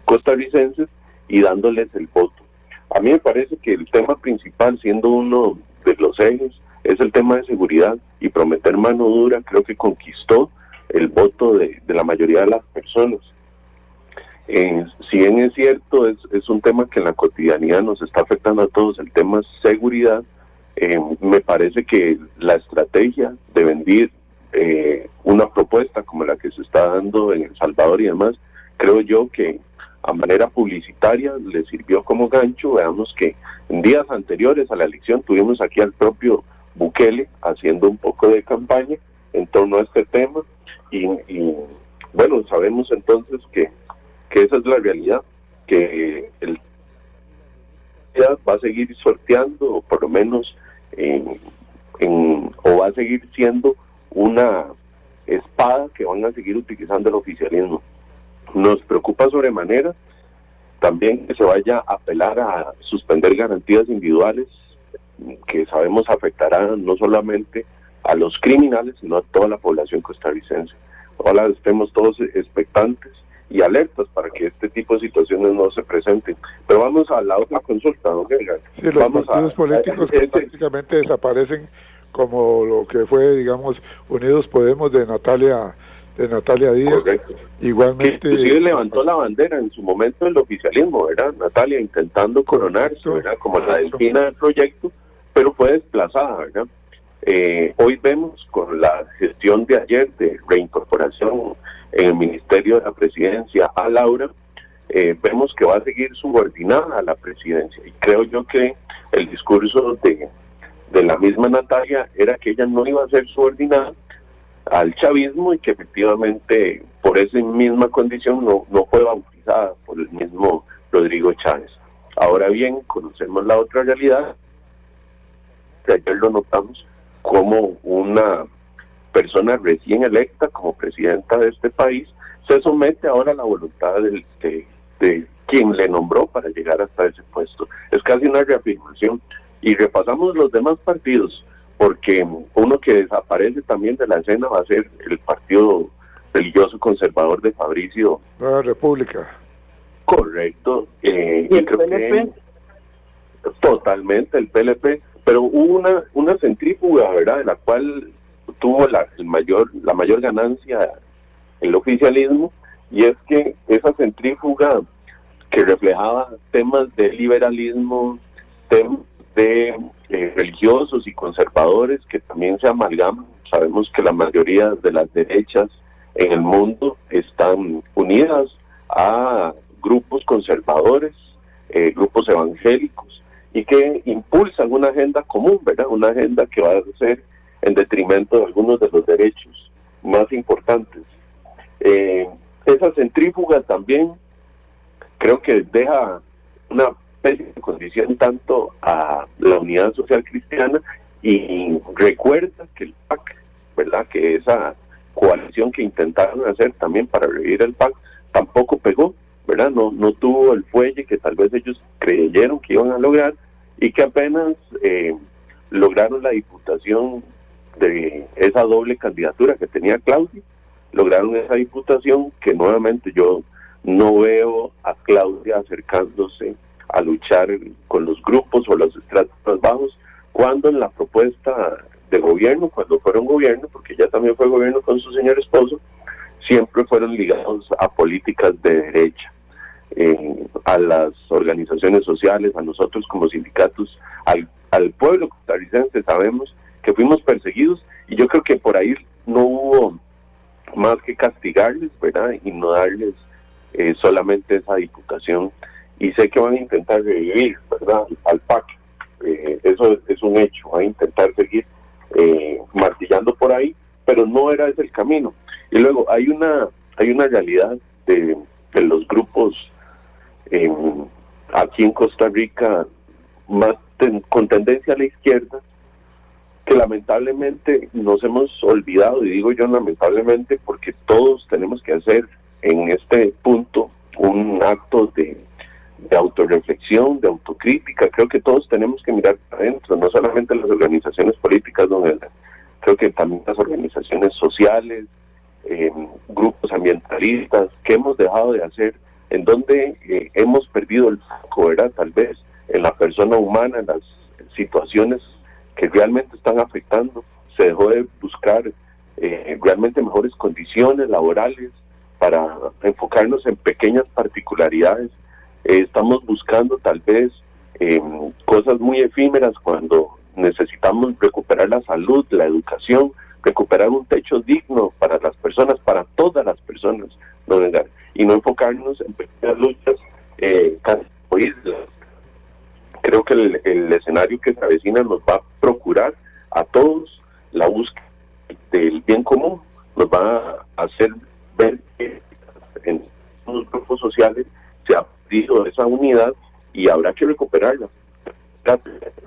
costarricenses y dándoles el voto? A mí me parece que el tema principal, siendo uno de los ejes, es el tema de seguridad, y prometer mano dura creo que conquistó el voto de la mayoría de las personas. Si bien es cierto, es un tema que en la cotidianidad nos está afectando a todos, el tema seguridad. Me parece que la estrategia de vender una propuesta como la que se está dando en El Salvador y demás, creo yo que a manera publicitaria le sirvió como gancho. Veamos que en días anteriores a la elección tuvimos aquí al propio Bukele haciendo un poco de campaña en torno a este tema, y bueno, sabemos entonces que esa es la realidad, que el va a seguir sorteando, o por lo menos o va a seguir siendo una espada que van a seguir utilizando el oficialismo. Nos preocupa sobremanera también que se vaya a apelar a suspender garantías individuales, que sabemos afectará no solamente a los criminales, sino a toda la población costarricense. Ojalá estemos todos expectantes y alertas para que este tipo de situaciones no se presenten. Pero vamos a la otra consulta, ¿no? Sí, los partidos políticos que prácticamente desaparecen, como lo que fue, digamos, Unidos Podemos de Natalia Díaz. Correcto. Igualmente, inclusive levantó la bandera en su momento del oficialismo, ¿verdad? Natalia, intentando coronarse, ¿verdad? Como la delfina del proyecto, pero fue desplazada, ¿verdad? Hoy vemos con la gestión de ayer de reincorporación en el Ministerio de la Presidencia a Laura, vemos que va a seguir subordinada a la presidencia, y creo yo que el discurso de la misma Natalia era que ella no iba a ser subordinada al chavismo, y que efectivamente por esa misma condición no fue bautizada por el mismo Rodrigo Chávez. Ahora bien, conocemos la otra realidad, que ayer lo notamos, como una persona recién electa como presidenta de este país se somete ahora a la voluntad de quien le nombró para llegar hasta ese puesto. Es casi una reafirmación. Y repasamos los demás partidos, porque uno que desaparece también de la escena va a ser el Partido Religioso Conservador de Fabricio. Nueva República. Correcto. ¿Y el PLP? Totalmente, el PLP. Pero hubo una centrífuga, ¿verdad?, de la cual tuvo la mayor ganancia el oficialismo, y es que esa centrífuga que reflejaba temas de liberalismo, temas de religiosos y conservadores que también se amalgaman. Sabemos que la mayoría de las derechas en el mundo están unidas a grupos conservadores, grupos evangélicos, y que impulsan una agenda común, ¿verdad? Una agenda que va a ser en detrimento de algunos de los derechos más importantes. Esa centrífuga también creo que deja una pésima condición tanto a la Unidad Social Cristiana, y recuerda que el PAC, ¿verdad?, que esa coalición que intentaron hacer también para revivir el PAC tampoco pegó, ¿verdad? No tuvo el fuelle que tal vez ellos creyeron que iban a lograr, y que apenas lograron la diputación de esa doble candidatura que tenía Claudia. Lograron esa diputación que nuevamente yo no veo a Claudia acercándose a luchar con los grupos o los estratos más bajos, cuando en la propuesta de gobierno, cuando fueron gobierno, porque ella también fue gobierno con su señor esposo, siempre fueron ligados a políticas de derecha, a las organizaciones sociales, a nosotros como sindicatos, al pueblo costarricense. Sabemos que fuimos perseguidos, y yo creo que por ahí no hubo más que castigarles, ¿verdad?, y no darles solamente esa diputación. Y sé que van a intentar revivir, ¿verdad?, al PAC. Eso es un hecho, van a intentar seguir martillando por ahí, pero no era ese el camino. Y luego hay una realidad de los grupos aquí en Costa Rica más con tendencia a la izquierda, que lamentablemente nos hemos olvidado, y digo yo lamentablemente porque todos tenemos que hacer en este punto un acto de autorreflexión, de autocrítica. Creo que todos tenemos que mirar adentro, no solamente las organizaciones políticas, creo que también las organizaciones sociales, grupos ambientalistas, que hemos dejado de hacer, en donde hemos perdido el foco, ¿verdad?, tal vez en la persona humana, en las situaciones que realmente están afectando. Se dejó de buscar realmente mejores condiciones laborales para enfocarnos en pequeñas particularidades. Estamos buscando tal vez cosas muy efímeras cuando necesitamos recuperar la salud, la educación, recuperar un techo digno para las personas, para todas las personas, y no enfocarnos en pequeñas luchas Creo que el escenario que se avecina nos va a procurar a todos la búsqueda del bien común, nos va a hacer ver que en los grupos sociales se ha perdido esa unidad y habrá que recuperarla.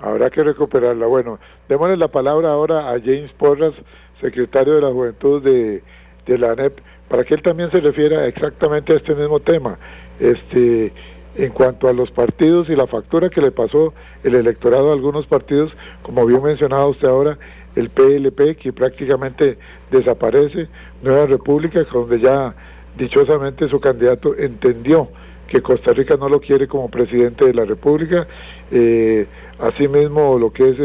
Habrá que recuperarla. Bueno, démosle la palabra ahora a James Porras, secretario de la Juventud de la ANEP, para que él también se refiera exactamente a este mismo tema, en cuanto a los partidos y la factura que le pasó el electorado a algunos partidos, como bien mencionaba usted ahora, el PLP, que prácticamente desaparece, Nueva República, donde ya dichosamente su candidato entendió que Costa Rica no lo quiere como presidente de la República. Asimismo, lo que es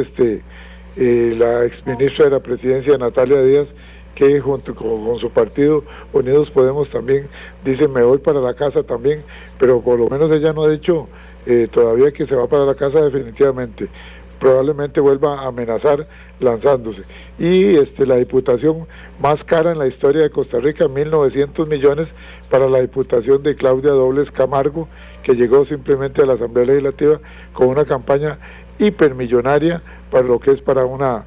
la exministra de la Presidencia, Natalia Díaz, que junto con su partido Unidos Podemos también dice: me voy para la casa también, pero por lo menos ella no ha dicho todavía que se va para la casa definitivamente. Probablemente vuelva a amenazar lanzándose. Y la diputación más cara en la historia de Costa Rica, 1.900 millones para la diputación de Claudia Dobles Camargo, que llegó simplemente a la Asamblea Legislativa con una campaña hipermillonaria para lo que es para una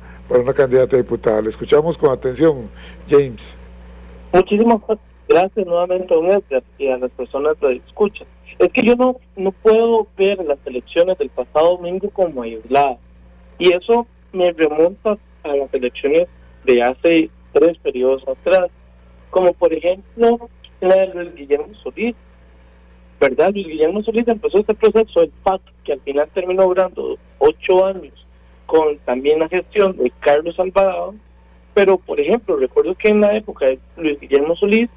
candidata a diputada. Le escuchamos con atención, James. Muchísimas gracias nuevamente, don Edgar, y a las personas que escuchan. Es que yo no puedo ver las elecciones del pasado domingo como aisladas, y eso me remonta a las elecciones de hace 3 periodos atrás, como por ejemplo la de Luis Guillermo Solís, ¿verdad? Luis Guillermo Solís empezó este proceso del PAC, que al final terminó durando 8 años, con también la gestión de Carlos Alvarado. Pero por ejemplo, recuerdo que en la época de Luis Guillermo Solís,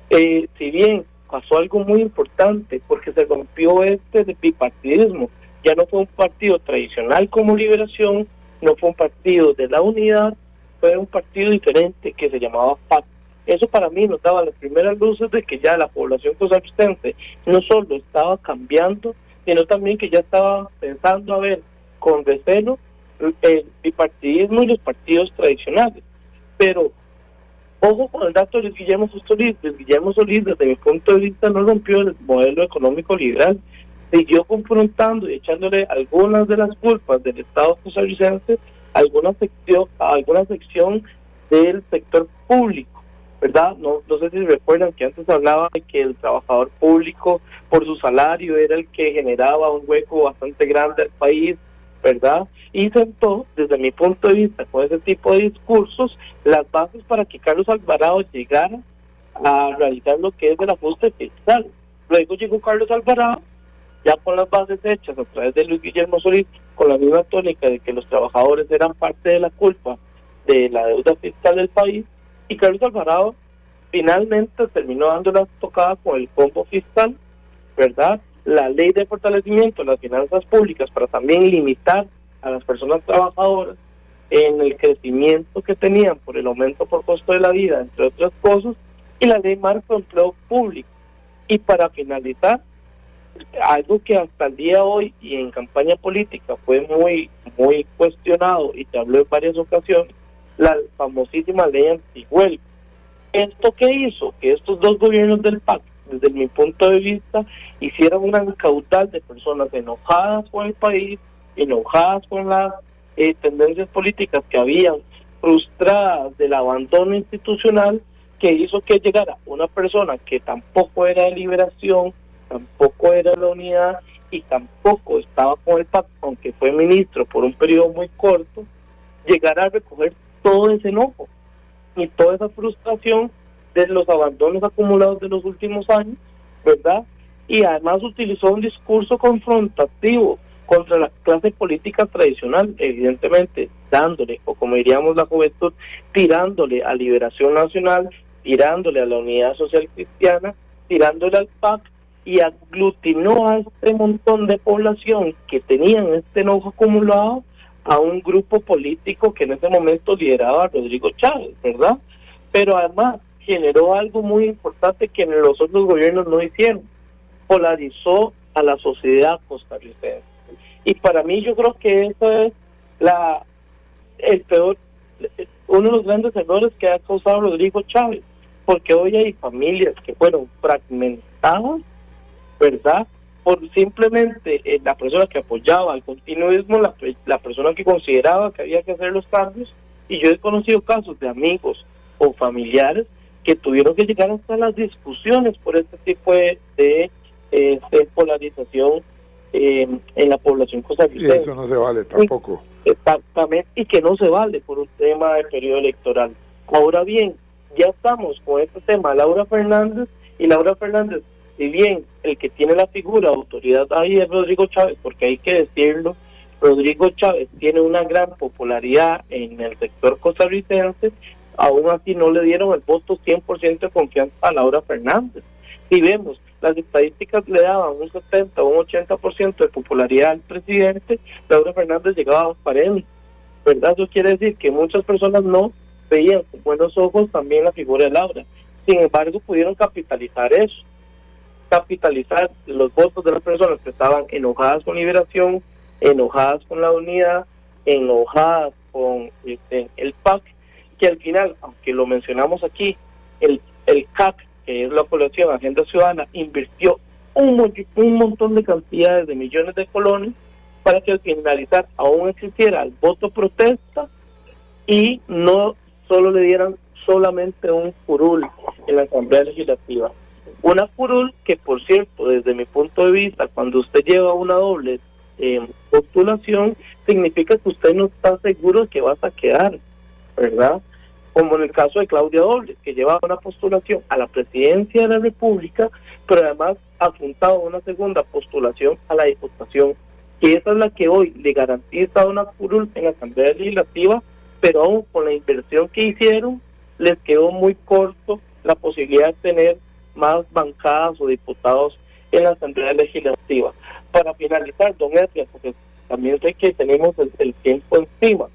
si bien pasó algo muy importante, porque se rompió de bipartidismo. Ya no fue un partido tradicional como Liberación, no fue un partido de la unidad, fue un partido diferente que se llamaba PAC. Eso para mí nos daba las primeras luces de que ya la población costarricense no solo estaba cambiando, sino también que ya estaba pensando a ver con recelo el bipartidismo y los partidos tradicionales. Pero ojo con el dato de Luis Guillermo Solís. Luis Guillermo Solís, desde mi punto de vista, no rompió el modelo económico liberal, siguió confrontando y echándole algunas de las culpas del Estado costarricense a alguna sección del sector público, ¿verdad? No sé si recuerdan que antes hablaba de que el trabajador público, por su salario, era el que generaba un hueco bastante grande al país, ¿verdad? Y sentó, desde mi punto de vista, con ese tipo de discursos, las bases para que Carlos Alvarado llegara a realizar lo que es el ajuste fiscal. Luego llegó Carlos Alvarado, ya con las bases hechas a través de Luis Guillermo Solís, con la misma tónica de que los trabajadores eran parte de la culpa de la deuda fiscal del país, y Carlos Alvarado finalmente terminó dando la tocada con el combo fiscal, ¿verdad? La ley de fortalecimiento de las finanzas públicas para también limitar a las personas trabajadoras en el crecimiento que tenían por el aumento por costo de la vida, entre otras cosas, y la ley marco de empleo público. Y para finalizar, algo que hasta el día de hoy y en campaña política fue muy cuestionado y se habló en varias ocasiones, la famosísima ley antihuelga. ¿Esto qué hizo? Que estos dos gobiernos del PAC, desde mi punto de vista, hicieron una caudal de personas enojadas con el país, enojadas con las tendencias políticas que habían, frustradas del abandono institucional, que hizo que llegara una persona que tampoco era de Liberación, tampoco era de la unidad y tampoco estaba con el PAC, aunque fue ministro por un periodo muy corto, llegara a recoger todo ese enojo y toda esa frustración de los abandonos acumulados de los últimos años, ¿verdad? Y además utilizó un discurso confrontativo contra la clase política tradicional, evidentemente dándole, o como diríamos la juventud, tirándole a Liberación Nacional, tirándole a la Unidad Social Cristiana, tirándole al PAC, y aglutinó a este montón de población que tenían este enojo acumulado a un grupo político que en ese momento lideraba a Rodrigo Chávez, ¿verdad? Pero además generó algo muy importante que los otros gobiernos no hicieron: polarizó a la sociedad costarricense. Y para mí yo creo que eso es uno de los grandes errores que ha causado Rodrigo Chávez, porque hoy hay familias que fueron fragmentadas, ¿verdad? Por simplemente la persona que apoyaba el continuismo, la persona que consideraba que había que hacer los cambios. Y yo he conocido casos de amigos o familiares que tuvieron que llegar hasta las discusiones por este tipo de polarización en la población costarricense. Y eso no se vale tampoco. Exactamente, y que no se vale por un tema de periodo electoral. Ahora bien, ya estamos con este tema Laura Fernández, y Laura Fernández, si bien el que tiene la figura de autoridad ahí es Rodrigo Chávez, porque hay que decirlo, Rodrigo Chávez tiene una gran popularidad en el sector costarricense, aún así no le dieron el voto 100% de confianza a Laura Fernández. Si vemos, las estadísticas le daban un 70 o un 80% de popularidad al presidente, Laura Fernández llegaba a un pared, ¿verdad? Eso quiere decir que muchas personas no veían con buenos ojos también la figura de Laura. Sin embargo, pudieron capitalizar eso, capitalizar los votos de las personas que estaban enojadas con Liberación, enojadas con la unidad, enojadas con el PAC, que al final, aunque lo mencionamos aquí, el CAC, que es la población Agenda Ciudadana, invirtió un montón de cantidades de millones de colones para que al finalizar aún existiera el voto protesta y no solo le dieran solamente un curul en la Asamblea Legislativa. Una curul que, por cierto, desde mi punto de vista, cuando usted lleva una doble postulación, significa que usted no está seguro de que vas a quedar, ¿verdad? Como en el caso de Claudia Dobles, que lleva una postulación a la presidencia de la República, pero además ha apuntado una segunda postulación a la Diputación, que esa es la que hoy le garantiza una curul en la Asamblea Legislativa, pero aún con la inversión que hicieron, les quedó muy corto la posibilidad de tener más bancadas o diputados en la Asamblea Legislativa. Para finalizar, don Edgar, porque también sé que tenemos el tiempo encima,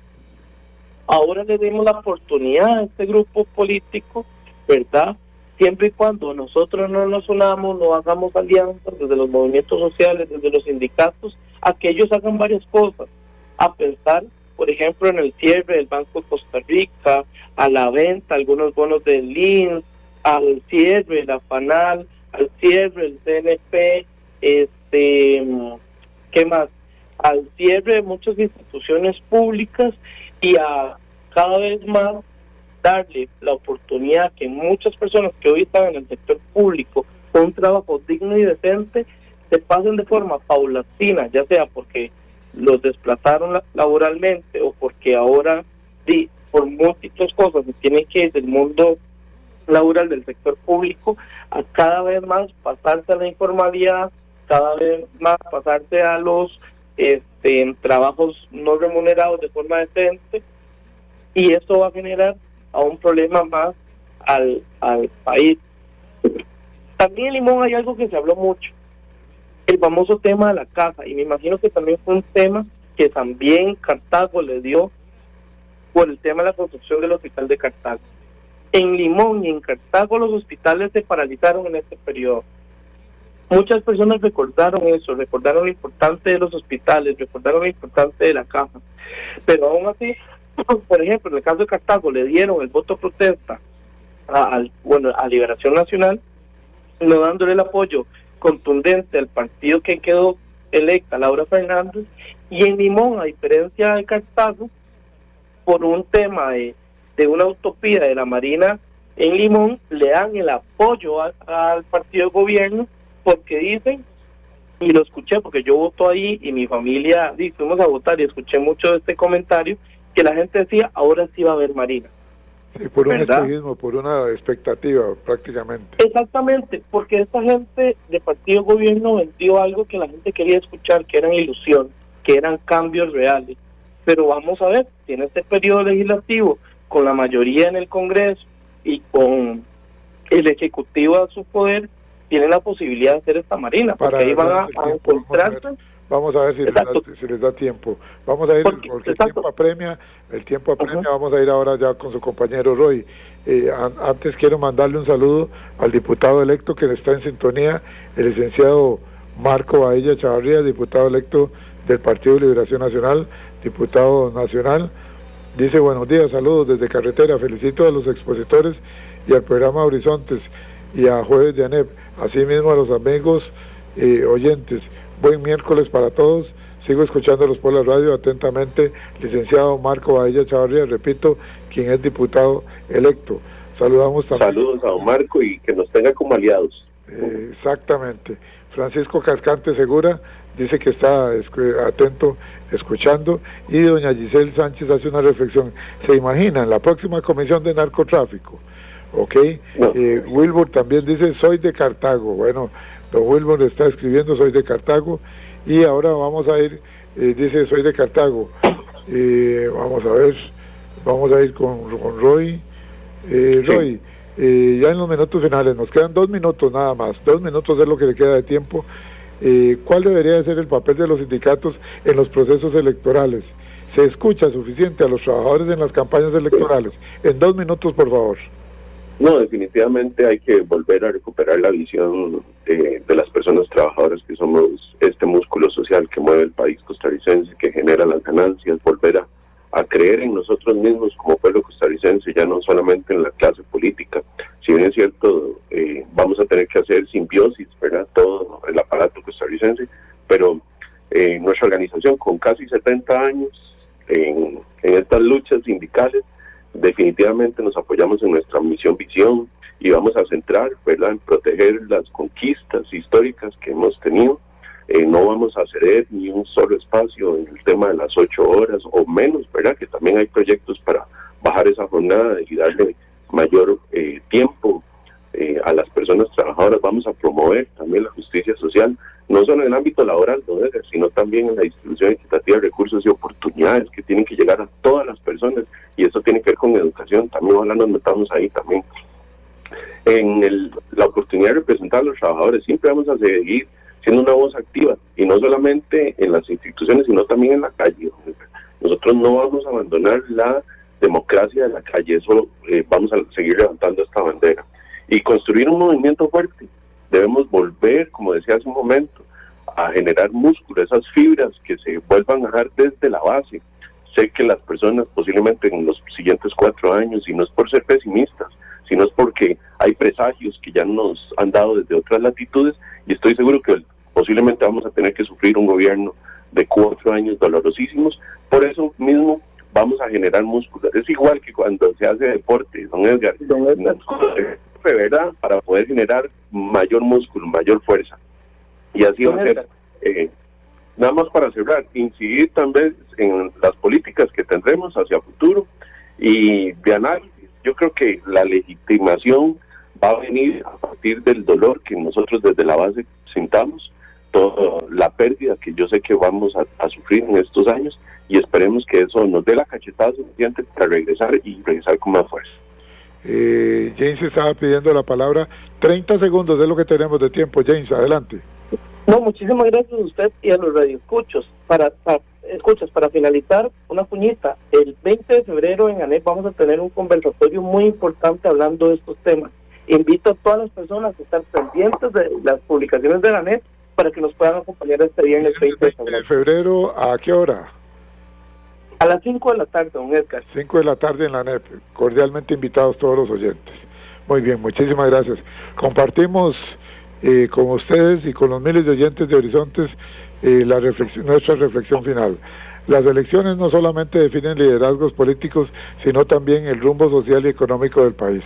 ahora le dimos la oportunidad a este grupo político, ¿verdad? Siempre y cuando nosotros no nos unamos, no hagamos alianzas desde los movimientos sociales, desde los sindicatos, a que ellos hagan varias cosas, a pensar, por ejemplo, en el cierre del Banco de Costa Rica, a la venta, algunos bonos del LINS, al cierre de la FANAL, al cierre del CNP, ¿qué más? Al cierre de muchas instituciones públicas y a cada vez más darle la oportunidad que muchas personas que hoy están en el sector público con un trabajo digno y decente se pasen de forma paulatina, ya sea porque los desplazaron laboralmente o porque ahora por múltiples cosas se tienen que ir del mundo laboral del sector público a cada vez más pasarse a la informalidad, cada vez más pasarse a los trabajos no remunerados de forma decente, y esto va a generar a un problema más al país. También en Limón hay algo que se habló mucho, el famoso tema de la casa, y me imagino que también fue un tema que también Cartago le dio por el tema de la construcción del hospital de Cartago. En Limón y en Cartago los hospitales se paralizaron en este periodo. Muchas personas recordaron eso, recordaron lo importante de los hospitales, recordaron lo importante de la caja, pero aún así, por ejemplo, en el caso de Cartago le dieron el voto protesta a Liberación Nacional, no dándole el apoyo contundente al partido que quedó electa, Laura Fernández, y en Limón, a diferencia de Cartago, por un tema de una utopía de la Marina en Limón, le dan el apoyo al partido de gobierno, porque dicen, y lo escuché porque yo voto ahí y mi familia, fuimos a votar y escuché mucho de este comentario, que la gente decía, ahora sí va a haber Marina. Sí, por un ¿verdad? espejismo, por una expectativa prácticamente. Exactamente, porque esta gente de partido gobierno vendió algo que la gente quería escuchar, que eran ilusión, que eran cambios reales. Pero vamos a ver, si en este periodo legislativo, con la mayoría en el Congreso y con el Ejecutivo a su poder, tienen la posibilidad de hacer esta Marina, porque ahí van a encontrarse. Vamos a ver si les da tiempo. Vamos a ir, porque el tiempo apremia, vamos a ir ahora ya con su compañero Roy. Antes quiero mandarle un saludo al diputado electo que está en sintonía, el licenciado Marco Baella Chavarría, diputado electo del Partido de Liberación Nacional, diputado nacional. Dice, buenos días, saludos desde Carretera, felicito a los expositores y al programa Horizontes y a Jueves de ANEP, asimismo a los amigos oyentes. Buen miércoles para todos. Sigo escuchándolos por la radio atentamente, licenciado Marco Baella Chavarría, repito, quien es diputado electo. Saludamos también. Saludos a don Marco y que nos tenga como aliados. Exactamente. Francisco Cascante Segura dice que está atento, escuchando, y doña Giselle Sánchez hace una reflexión. ¿Se imaginan la próxima comisión de narcotráfico? ¿Ok? No. Wilbur también dice, soy de Cartago. Bueno, don Wilbur está escribiendo, soy de Cartago, y ahora vamos a ir, dice, soy de Cartago. Vamos a ir con Roy. Roy, ya en los minutos finales, nos quedan 2 minutos nada más, 2 minutos es lo que le queda de tiempo. ¿Cuál debería de ser el papel de los sindicatos en los procesos electorales? ¿Se escucha suficiente a los trabajadores en las campañas electorales? En 2 minutos, por favor. No, definitivamente hay que volver a recuperar la visión de las personas trabajadoras que somos este músculo social que mueve el país costarricense, que genera las ganancias, volver a creer en nosotros mismos como pueblo costarricense, ya no solamente en la clase política. Si bien es cierto, vamos a tener que hacer simbiosis, ¿verdad? Todo el aparato costarricense, pero nuestra organización con casi 70 años en estas luchas sindicales, definitivamente nos apoyamos en nuestra visión y vamos a centrar, ¿verdad?, en proteger las conquistas históricas que hemos tenido. No vamos a ceder ni un solo espacio en el tema de las 8 horas o menos, ¿verdad?, que también hay proyectos para bajar esa jornada y darle mayor tiempo a las personas trabajadoras. Vamos a promover también la justicia social, no solo en el ámbito laboral, sino también en la distribución equitativa de recursos y oportunidades que tienen que llegar a todas las personas, y eso tiene que ver con educación. También ojalá nos metamos ahí también. en la oportunidad de representar a los trabajadores. Siempre vamos a seguir siendo una voz activa, y no solamente en las instituciones, sino también en la calle. Nosotros no vamos a abandonar la democracia de la calle, eso vamos a seguir levantando esta bandera. Y construir un movimiento fuerte. Debemos volver, como decía hace un momento, a generar músculo, esas fibras que se vuelvan a dejar desde la base. Sé que las personas posiblemente en los siguientes 4 años, y no es por ser pesimistas, sino es porque hay presagios que ya nos han dado desde otras latitudes, y estoy seguro que posiblemente vamos a tener que sufrir un gobierno de 4 años dolorosísimos. Por eso mismo vamos a generar músculo. Es igual que cuando se hace deporte, don Edgar, ¿verdad? Para poder generar mayor músculo, mayor fuerza. Y así va a ser. Nada más para cerrar, incidir también en las políticas que tendremos hacia futuro y de análisis. Yo creo que la legitimación va a venir a partir del dolor que nosotros desde la base sintamos, toda la pérdida que yo sé que vamos a sufrir en estos años, y esperemos que eso nos dé la cachetada suficiente para regresar con más fuerza. James estaba pidiendo la palabra. 30 segundos es lo que tenemos de tiempo. James, adelante. No, muchísimas gracias a usted y a los radioescuchos. Para finalizar, una puñita. El 20 de febrero en ANEP vamos a tener un conversatorio muy importante hablando de estos temas. Invito a todas las personas a estar pendientes de las publicaciones de la ANEP para que nos puedan acompañar este viernes 20 de febrero. ¿A qué hora? A las 5 de la tarde, don Edgar. 5 de la tarde en la ANEP. Cordialmente invitados todos los oyentes. Muy bien, muchísimas gracias. Compartimos con ustedes y con los miles de oyentes de Horizontes nuestra reflexión final. Las elecciones no solamente definen liderazgos políticos, sino también el rumbo social y económico del país.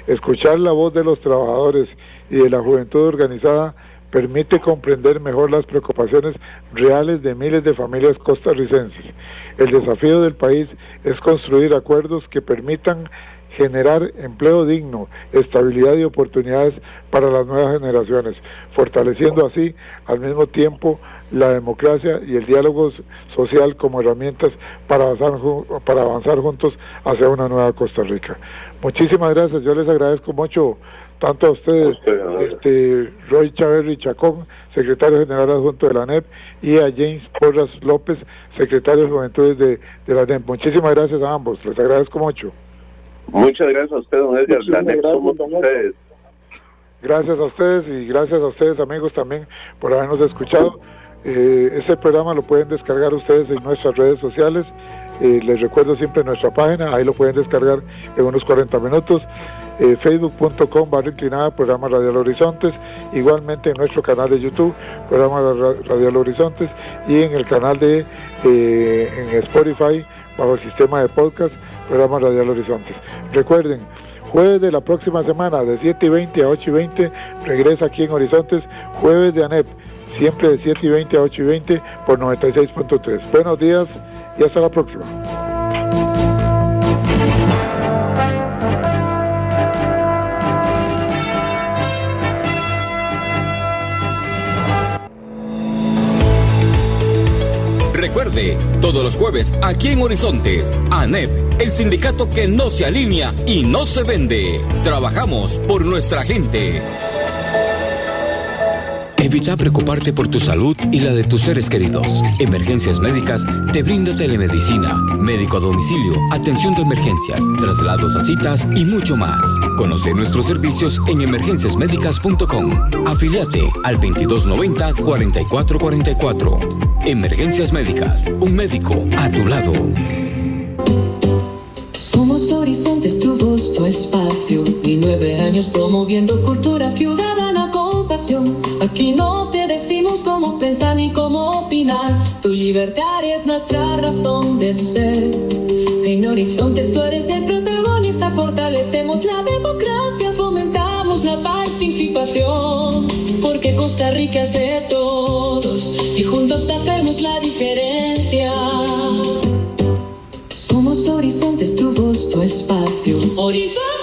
Escuchar la voz de los trabajadores y de la juventud organizada permite comprender mejor las preocupaciones reales de miles de familias costarricenses. El desafío del país es construir acuerdos que permitan generar empleo digno, estabilidad y oportunidades para las nuevas generaciones, fortaleciendo así al mismo tiempo la democracia y el diálogo social como herramientas para avanzar juntos hacia una nueva Costa Rica. Muchísimas gracias, yo les agradezco mucho tanto a ustedes, Roy Chaverri Chacón, secretario general adjunto de la ANEP, y a James Porras López, secretario de Juventudes de la ANEP. Muchísimas gracias a ambos, les agradezco mucho. Muchas gracias a usted, don Edgar. La ANEP somos ustedes. Gracias a ustedes y gracias a ustedes, amigos, también por habernos escuchado. Este programa lo pueden descargar ustedes en nuestras redes sociales. Les recuerdo siempre nuestra página, ahí lo pueden descargar en unos 40 minutos. Facebook.com/inclinada programa Radial Horizontes, igualmente en nuestro canal de YouTube, programa Radial Horizontes, y en el canal de en Spotify, bajo el sistema de podcast, programa Radial Horizontes. Recuerden, jueves de la próxima semana, de 7:20 a 8:20, regresa aquí en Horizontes, jueves de ANEP, siempre de 7:20 a 8:20 por 96.3. Buenos días y hasta la próxima. Recuerde, todos los jueves aquí en Horizontes, ANEP, el sindicato que no se alinea y no se vende. Trabajamos por nuestra gente. Evita preocuparte por tu salud y la de tus seres queridos. Emergencias Médicas te brinda telemedicina, médico a domicilio, atención de emergencias, traslados a citas y mucho más. Conoce nuestros servicios en emergenciasmedicas.com. Afíliate al 2290-4444. Emergencias Médicas, un médico a tu lado. Somos Horizontes, tu voz, tu espacio, y 9 años promoviendo cultura ciudadana con pasión. Aquí no te decimos cómo pensar ni cómo opinar, tu libertad es nuestra razón de ser. En Horizontes tú eres el protagonista, fortalecemos la democracia, fomentamos la participación, porque Costa Rica es de todos y juntos hacemos la diferencia. Somos Horizontes, tu voz, tu espacio. Horizontes.